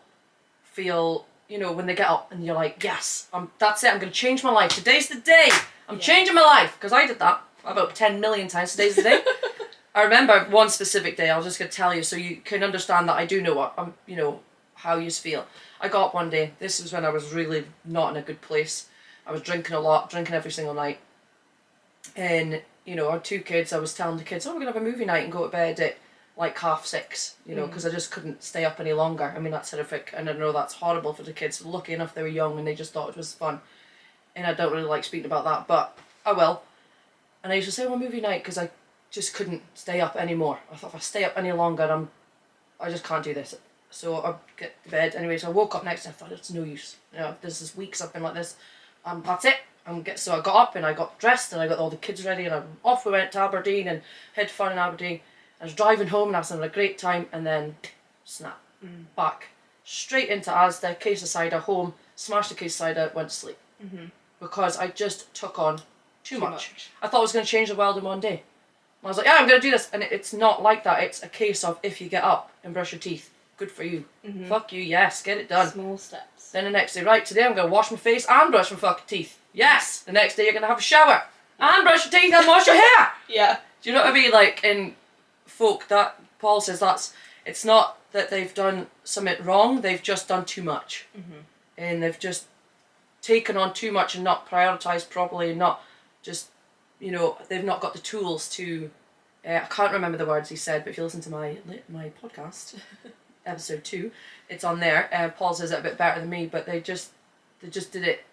[SPEAKER 1] feel, you know, when they get up and you're like, yes, that's it. I'm going to change my life. Today's the day. I'm changing my life because I did that about 10 million times. Today's the day. I remember one specific day. I'm just going to tell you so you can understand that I do know what you know how you feel. I got up one day, this was when I was really not in a good place. I was drinking a lot, drinking every single night. And, you know, our 2 kids, I was telling the kids, oh, we're going to have a movie night and go to bed at like 6:30, you know, because I just couldn't stay up any longer. I mean, that's horrific, and I know that's horrible for the kids. Lucky enough they were young and they just thought it was fun. And I don't really like speaking about that, but I will. And I used to say, well, movie night, because I just couldn't stay up anymore. I thought if I stay up any longer, I just can't do this. So I get to bed anyway. So I woke up next and I thought, it's no use. You know, this is weeks I've been like this. That's it. So I got up and I got dressed and I got all the kids ready and off we went to Aberdeen and had fun in Aberdeen. I was driving home and I was having a great time, and then snap, back straight into Asda, case of cider, home, smashed the case of cider, went to sleep. Because I just took on too much. I thought I was going to change the world in one day. I was like, yeah, I'm going to do this. And it's not like that. It's a case of if you get up and brush your teeth, good for you. Fuck you, yes, get it done.
[SPEAKER 2] Small steps.
[SPEAKER 1] Then the next day, right, today I'm going to wash my face and brush my fucking teeth. Yes! The next day you're going to have a shower and brush your teeth and wash your hair.
[SPEAKER 2] Yeah.
[SPEAKER 1] Do you know what I mean? Like, in folk, that Paul says it's not that they've done something wrong, they've just done too much. And they've just taken on too much and not prioritised properly and not just, you know, they've not got the tools to, I can't remember the words he said, but if you listen to my podcast, episode 2, it's on there. Paul says it a bit better than me, but they just did it,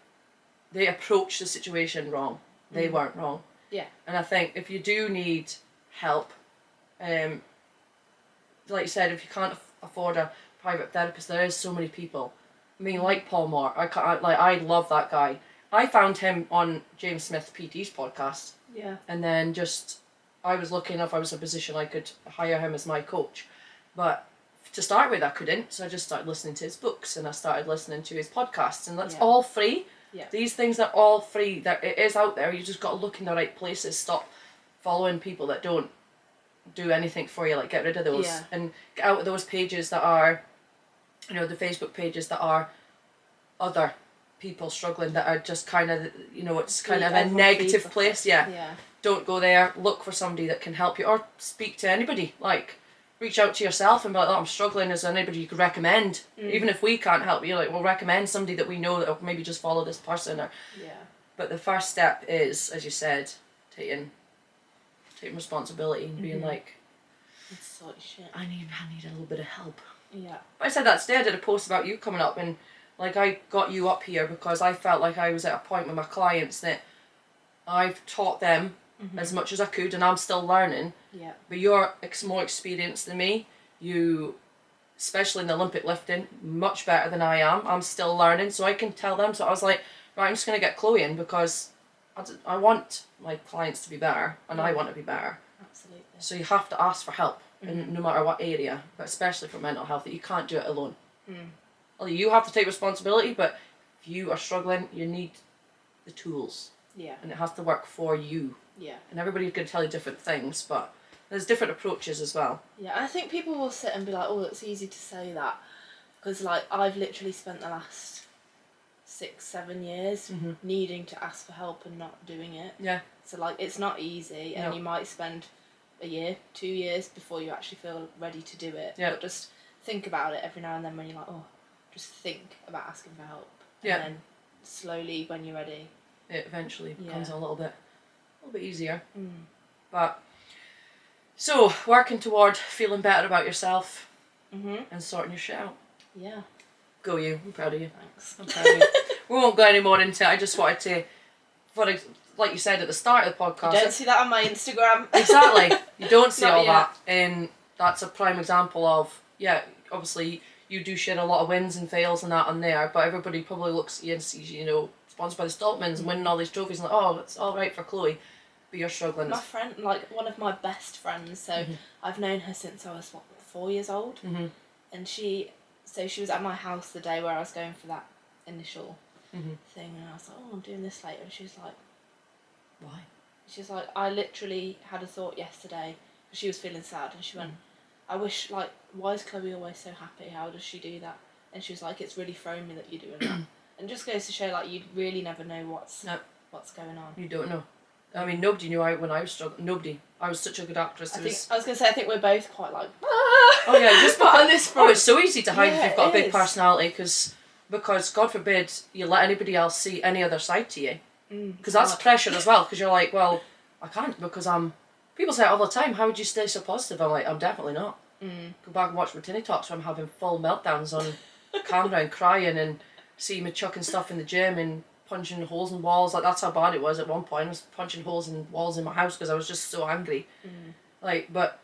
[SPEAKER 1] they approached the situation wrong. They weren't wrong.
[SPEAKER 2] Yeah. And
[SPEAKER 1] I think if you do need help, like you said, if you can't afford a private therapist, there is so many people. I mean, like Paul Moore, I love that guy. I found him on James Smith PT's podcast.
[SPEAKER 2] Yeah.
[SPEAKER 1] And then I was lucky enough, I was in a position I could hire him as my coach. But to start with, I couldn't, so I just started listening to his books and I started listening to his podcasts, and that's all free.
[SPEAKER 2] Yeah.
[SPEAKER 1] These things are all free. It is out there. You just got to look in the right places. Stop following people that don't do anything for you. Like, get rid of those and get out of those pages that are, you know, the Facebook pages that are other people struggling, that are just kind of, you know, it's kind of a negative place. Yeah. Don't go there. Look for somebody that can help you, or speak to anybody. Like, reach out to yourself and be like, oh, I'm struggling. Is there anybody you could recommend? Even if we can't help you, like, we'll recommend somebody that we know that will maybe just follow this person. Or But the first step is, as you said, taking responsibility and being like,
[SPEAKER 2] it's sort of shit.
[SPEAKER 1] I need a little bit of help.
[SPEAKER 2] Yeah.
[SPEAKER 1] But I said that today. I did a post about you coming up, and like, I got you up here because I felt like I was at a point with my clients that I've taught them as much as I could, and I'm still learning.
[SPEAKER 2] Yeah. But
[SPEAKER 1] you're more experienced than me. You, especially in the Olympic lifting, much better than I am. I'm still learning, so I can tell them. So I was like, right, I'm just going to get Chloe in because I want my clients to be better, and I want to be better.
[SPEAKER 2] Absolutely.
[SPEAKER 1] So you have to ask for help, in no matter what area, but especially for mental health, that you can't do it alone. Well, you have to take responsibility, but if you are struggling, you need the tools.
[SPEAKER 2] Yeah. And
[SPEAKER 1] it has to work for you.
[SPEAKER 2] Yeah. And
[SPEAKER 1] everybody's going to tell you different things, but there's different approaches as well.
[SPEAKER 2] Yeah, and I think people will sit and be like, oh, it's easy to say that. Because, like, I've literally spent the last 6-7 years needing to ask for help and not doing it.
[SPEAKER 1] Yeah.
[SPEAKER 2] So, like, it's not easy, and you might spend a year, 2 years before you actually feel ready to do it.
[SPEAKER 1] Yeah.
[SPEAKER 2] But just think about it every now and then when you're like, oh, just think about asking for help.
[SPEAKER 1] Yeah.
[SPEAKER 2] And then slowly, when you're ready,
[SPEAKER 1] it eventually becomes a little bit easier. But so, working toward feeling better about yourself and sorting your shit out.
[SPEAKER 2] Yeah.
[SPEAKER 1] Go you. I'm proud of you.
[SPEAKER 2] Thanks.
[SPEAKER 1] I'm proud of you. We won't go any more into it. I just wanted to, like you said at the start of the podcast.
[SPEAKER 2] You don't see that on my Instagram.
[SPEAKER 1] Exactly. You don't see all
[SPEAKER 2] yet.
[SPEAKER 1] that. And that's a prime example of, obviously you do share a lot of wins and fails and that on there, but everybody probably looks at you and sees, you know, sponsored by the Stoltmans and winning all these trophies, and like, oh, it's all right for Chloe, but you're struggling.
[SPEAKER 2] My friend, like, one of my best friends, so I've known her since I was 4 years old, and she was at my house the day where I was going for that initial thing, and I was like, oh, I'm doing this later, and she was like,
[SPEAKER 1] why?
[SPEAKER 2] She's like, I literally had a thought yesterday, because she was feeling sad, and she went, I wish, like, why is Chloe always so happy? How does she do that? And she was like, it's really thrown me that you're doing that. And just goes to show, like, you really never know what's going on.
[SPEAKER 1] You don't know. I mean, nobody knew when I was struggling. Nobody. I was such a good actress.
[SPEAKER 2] I was going to say, I think we're both quite like,
[SPEAKER 1] oh yeah, just
[SPEAKER 2] on this front.
[SPEAKER 1] Oh, it's so easy to hide if you've got a big personality, because God forbid you let anybody else see any other side to you. Because that's pressure as well, because you're like, well, I can't because people say it all the time, how would you stay so positive? I'm like, I'm definitely not. Go back and watch my Tinny talks where I'm having full meltdowns on camera and crying and see me chucking stuff in the gym and punching holes in walls. Like, that's how bad it was at one point. I was punching holes in walls in my house because I was just so angry. Like, but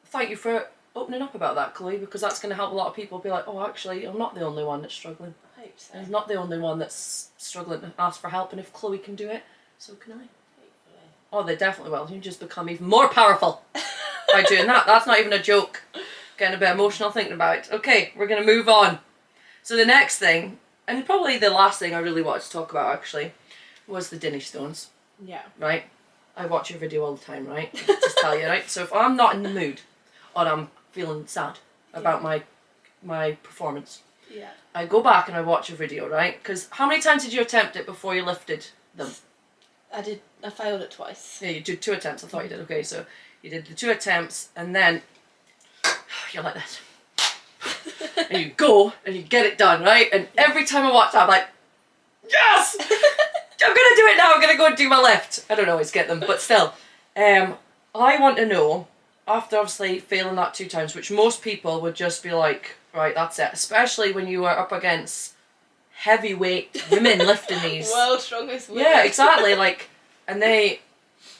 [SPEAKER 1] thank you for opening up about that, Chloe, because that's going to help a lot of people be like, oh, actually, I'm not the only one that's struggling.
[SPEAKER 2] I hope so.
[SPEAKER 1] I'm not the only one that's struggling to ask for help, and if Chloe can do it, so can I.
[SPEAKER 2] Hopefully.
[SPEAKER 1] Oh, they definitely will. You just become even more powerful by doing that. That's not even a joke. Getting a bit emotional thinking about it. Okay, we're going to move on. So the next thing, and probably the last thing I really wanted to talk about, actually, was the Tinny stones.
[SPEAKER 2] Yeah.
[SPEAKER 1] Right? I watch your video all the time, right? Just tell you, right? So if I'm not in the mood, or I'm feeling sad about my performance, I go back and I watch a video, right? Because how many times did you attempt it before you lifted them?
[SPEAKER 2] I failed it twice.
[SPEAKER 1] Yeah, you did 2 attempts. I thought you did. Okay, so you did the 2 attempts, and then you're like this. And you go, and you get it done, right? And every time I watch that, I'm like, yes! I'm going to do it now. I'm going to go and do my lift. I don't always get them, but still. I want to know, after obviously failing that 2 times, which most people would just be like, right, that's it. Especially when you are up against heavyweight women lifting these.
[SPEAKER 2] World's strongest women.
[SPEAKER 1] Yeah, exactly. Like, and they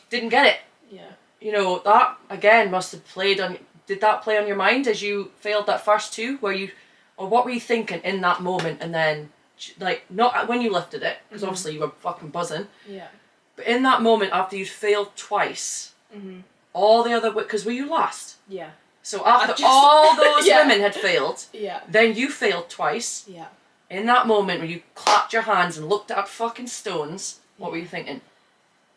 [SPEAKER 1] didn't get it.
[SPEAKER 2] Yeah.
[SPEAKER 1] You know, that, again, must have played on... Did that play on your mind as you failed that first 2? Or what were you thinking in that moment? And then, like, not when you lifted it, because obviously you were fucking buzzing.
[SPEAKER 2] Yeah.
[SPEAKER 1] But in that moment, after you failed twice, all the other... Because were you last?
[SPEAKER 2] Yeah.
[SPEAKER 1] So after all those
[SPEAKER 2] Yeah.
[SPEAKER 1] women had failed, then you failed twice.
[SPEAKER 2] Yeah.
[SPEAKER 1] In that moment when you clapped your hands and looked at fucking stones, what were you thinking?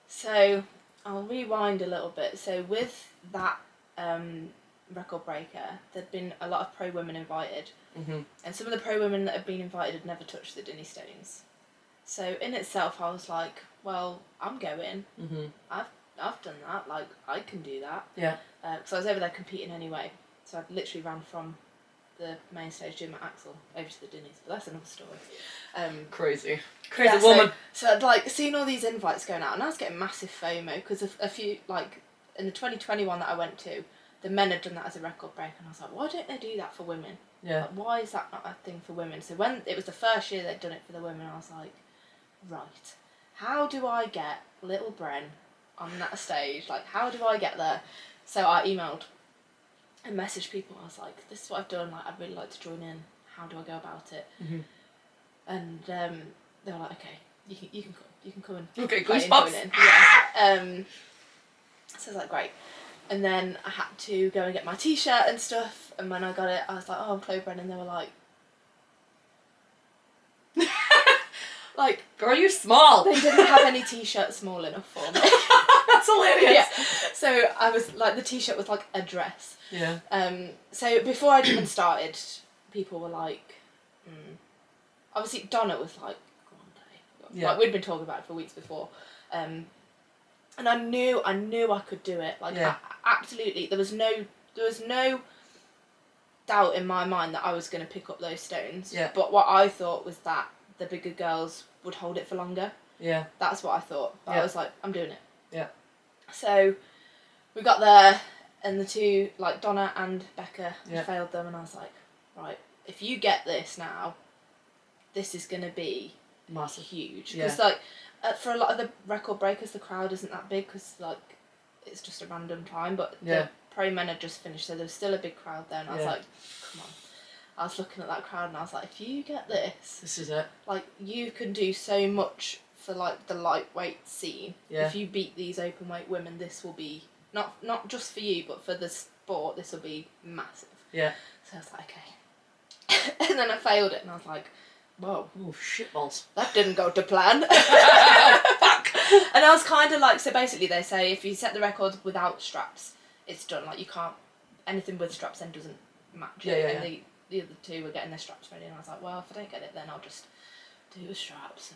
[SPEAKER 2] So, I'll rewind a little bit. So with that record breaker, there'd been a lot of pro women invited. And some of the pro women that had been invited had never touched the Tinny stones. So in itself, I was like, well, I'm going. I've done that. Like, I can do that.
[SPEAKER 1] Yeah.
[SPEAKER 2] So I was over there competing anyway. So I literally ran from the main stage gym at Axel over to the Tinnies, but that's another story.
[SPEAKER 1] Crazy
[SPEAKER 2] Yeah,
[SPEAKER 1] woman.
[SPEAKER 2] So I'd like seen all these invites going out, and I was getting massive FOMO because a few, like in the 2021 that I went to, the men had done that as a record break, and I was like, why don't they do that for women?
[SPEAKER 1] Yeah.
[SPEAKER 2] Like, why is that not a thing for women? So when it was the first year they'd done it for the women, I was like, right, how do I get little Bren on that stage? Like, how do I get there? So I emailed and messaged people. I was like, this is what I've done. Like, I'd really like to join in. How do I go about it? And they were like, okay, you can come and
[SPEAKER 1] okay,
[SPEAKER 2] play and
[SPEAKER 1] goosebumps.
[SPEAKER 2] join in. Yeah. So I was like, great. And then I had to go and get my t-shirt and stuff. And when I got it, I was like, oh, I'm Chloe Brennan. And they were like, like,
[SPEAKER 1] girl, you're small.
[SPEAKER 2] They didn't have any t-shirts small enough for me.
[SPEAKER 1] That's hilarious.
[SPEAKER 2] Yeah. So I was like, the t-shirt was like a dress.
[SPEAKER 1] Yeah.
[SPEAKER 2] So before I'd even started, people were like, obviously Donna was like, go on, Dave.
[SPEAKER 1] Yeah.
[SPEAKER 2] Like, we'd been talking about it for weeks before. And I knew I could do it. Like, absolutely. There was no doubt in my mind that I was going to pick up those stones.
[SPEAKER 1] Yeah.
[SPEAKER 2] But what I thought was that the bigger girls would hold it for longer.
[SPEAKER 1] Yeah.
[SPEAKER 2] That's what I thought. But I was like, I'm doing it.
[SPEAKER 1] Yeah.
[SPEAKER 2] So we got there, and the two, like Donna and Becca, failed them, and I was like, right, if you get this now, this is going to be
[SPEAKER 1] massive,
[SPEAKER 2] huge. Because like for a lot of the record breakers, the crowd isn't that big because like it's just a random time. But the pro men had just finished, so there was still a big crowd there, and I was like, come on. I was looking at that crowd, and I was like, if you get this,
[SPEAKER 1] this is it. Like,
[SPEAKER 2] you can do so much for like the lightweight scene.
[SPEAKER 1] Yeah.
[SPEAKER 2] If you beat these open weight women, this will be not just for you, but for the sport, this will be massive.
[SPEAKER 1] Yeah.
[SPEAKER 2] So I was like, okay. And then I failed it, and I was like, whoa.
[SPEAKER 1] Oh, shitballs.
[SPEAKER 2] That didn't go to plan.
[SPEAKER 1] Fuck.
[SPEAKER 2] And I was kind of like, so basically they say if you set the record without straps, it's done. Like, you can't, anything with straps then doesn't match it.
[SPEAKER 1] Yeah.
[SPEAKER 2] And the other two were getting their straps ready, and I was like, well, if I don't get it, then I'll just do the straps.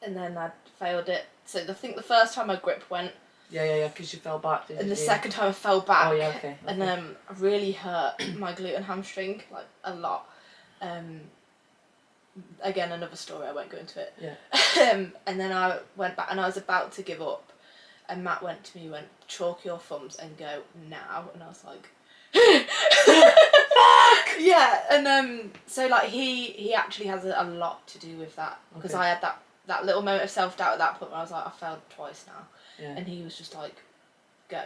[SPEAKER 2] And then I failed it. So I think the first time my grip went.
[SPEAKER 1] Yeah, because you fell back, didn't you?
[SPEAKER 2] And the second time I fell back.
[SPEAKER 1] Oh, yeah, okay.
[SPEAKER 2] And I really hurt my glute and hamstring, like, a lot. Again, another story, I won't go into it.
[SPEAKER 1] Yeah.
[SPEAKER 2] And then I went back, and I was about to give up. and Matt went to me, chalk your thumbs and go now, and I was like,
[SPEAKER 1] fuck!
[SPEAKER 2] Yeah, and so like he actually has a lot to do with that, because I had that little moment of self-doubt at that point where I was like, I failed twice now, and he was just like, go.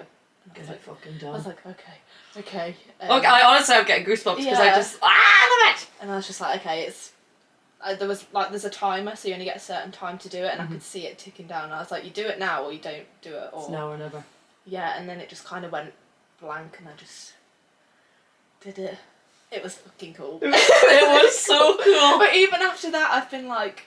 [SPEAKER 1] Get it fucking done.
[SPEAKER 2] I was like, okay.
[SPEAKER 1] Look, I honestly I'm getting goosebumps because I just I love it.
[SPEAKER 2] And I was just like, okay, there's a timer, so you only get a certain time to do it, and I could see it ticking down. And I was like, you do it now or you don't do it, or
[SPEAKER 1] it's now or never.
[SPEAKER 2] Yeah, and then it just kind of went blank, and I just did it. It was fucking cool.
[SPEAKER 1] It was so cool.
[SPEAKER 2] But even after that, I've been like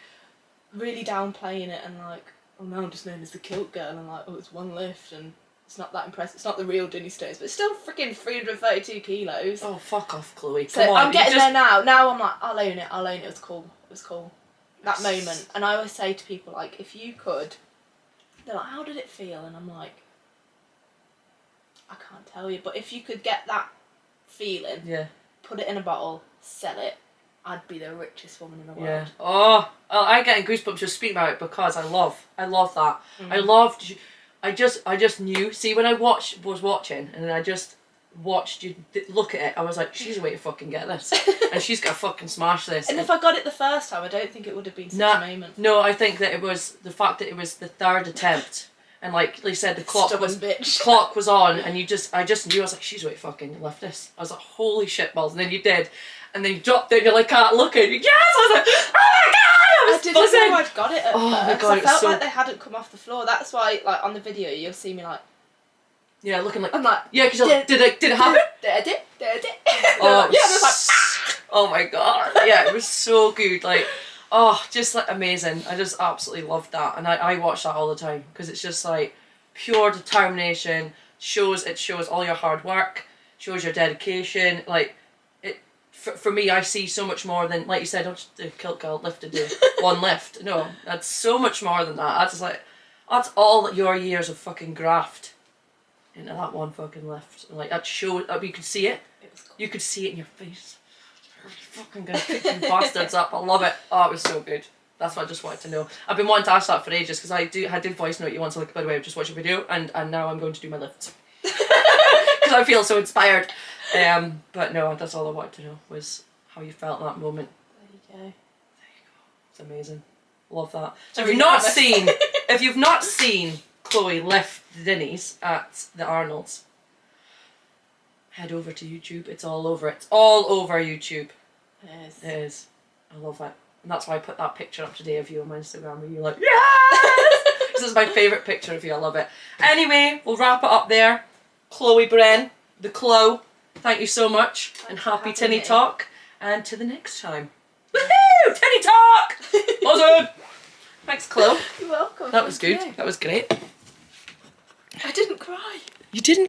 [SPEAKER 2] really downplaying it, and like, oh no, I'm just known as the kilt girl, and like, oh, it's one lift, and it's not that impressive. It's not the real Dinny Stones, but it's still freaking 332 kilos.
[SPEAKER 1] Oh, fuck off, Chloe.
[SPEAKER 2] So
[SPEAKER 1] come on,
[SPEAKER 2] I'm getting there now. Now I'm like, I'll own it. It was cool. It was cool. That moment. And I always say to people, like, if you could, they're like, how did it feel? And I'm like, I can't tell you. But if you could get that feeling, put it in a bottle, sell it, I'd be the richest woman in the world.
[SPEAKER 1] Yeah. Oh, I'm getting goosebumps just speaking about it because I love that. I loved. I just knew. See, when I was watching, and then I just watched you look at it, I was like, she's a way to fucking get this, and she's gonna fucking smash this.
[SPEAKER 2] And if I got it the first time, I don't think it would have been such a moment.
[SPEAKER 1] No, I think that it was the fact that it was the third attempt, and like you said, the clock was on, and I just knew. I was like, she's a way to fucking lift this. I was like, holy shit balls, and then you did, and then you dropped it, and you're like, can't look at it. Yes, I was like, oh my god.
[SPEAKER 2] I didn't know I'd got it at first.
[SPEAKER 1] My god,
[SPEAKER 2] I felt like they hadn't come off the floor. That's why, like, on the video, you'll see me like...
[SPEAKER 1] Yeah, looking like...
[SPEAKER 2] I'm like...
[SPEAKER 1] Yeah, because did it happen?
[SPEAKER 2] Did it?
[SPEAKER 1] Oh,
[SPEAKER 2] yeah, I was like...
[SPEAKER 1] Oh my god. Yeah, it was so good. Like, oh, just like amazing. I just absolutely loved that. And I watch that all the time because it's just like pure determination. It shows all your hard work. Shows your dedication. Like, for me, I see so much more than, like you said, don't the kilt girl lifted do one lift. No, that's so much more than that. That's just like, that's all your years of fucking graft into that one fucking lift. Like, that show, you could see it.
[SPEAKER 2] It was cool.
[SPEAKER 1] You could see it in your face. You're fucking gonna kick you bastards up. I love it. Oh, it was so good. That's what I just wanted to know. I've been wanting to ask that for ages because I did voice note you once. Like, by the way, I've just watched your video and now I'm going to do my lifts because I feel so inspired. But no, that's all I wanted to know was how you felt in that moment.
[SPEAKER 2] There you go.
[SPEAKER 1] It's amazing. Love that. So if you've not seen Chloe lift the Dinnies at the Arnold's, head over to YouTube. It's all over. It's all over YouTube.
[SPEAKER 2] It
[SPEAKER 1] is. I love it. And that's why I put that picture up today of you on my Instagram where you're like, yes! This is my favourite picture of you. I love it. Anyway, we'll wrap it up there. Chloe Brennan, the Chloe. Thank you so much, and happy Tinny Talk, and to the next time. Woohoo! Tinny Talk! Awesome! Thanks, Chloe.
[SPEAKER 2] You're welcome.
[SPEAKER 1] That was good. That was great.
[SPEAKER 2] I didn't cry.
[SPEAKER 1] You didn't?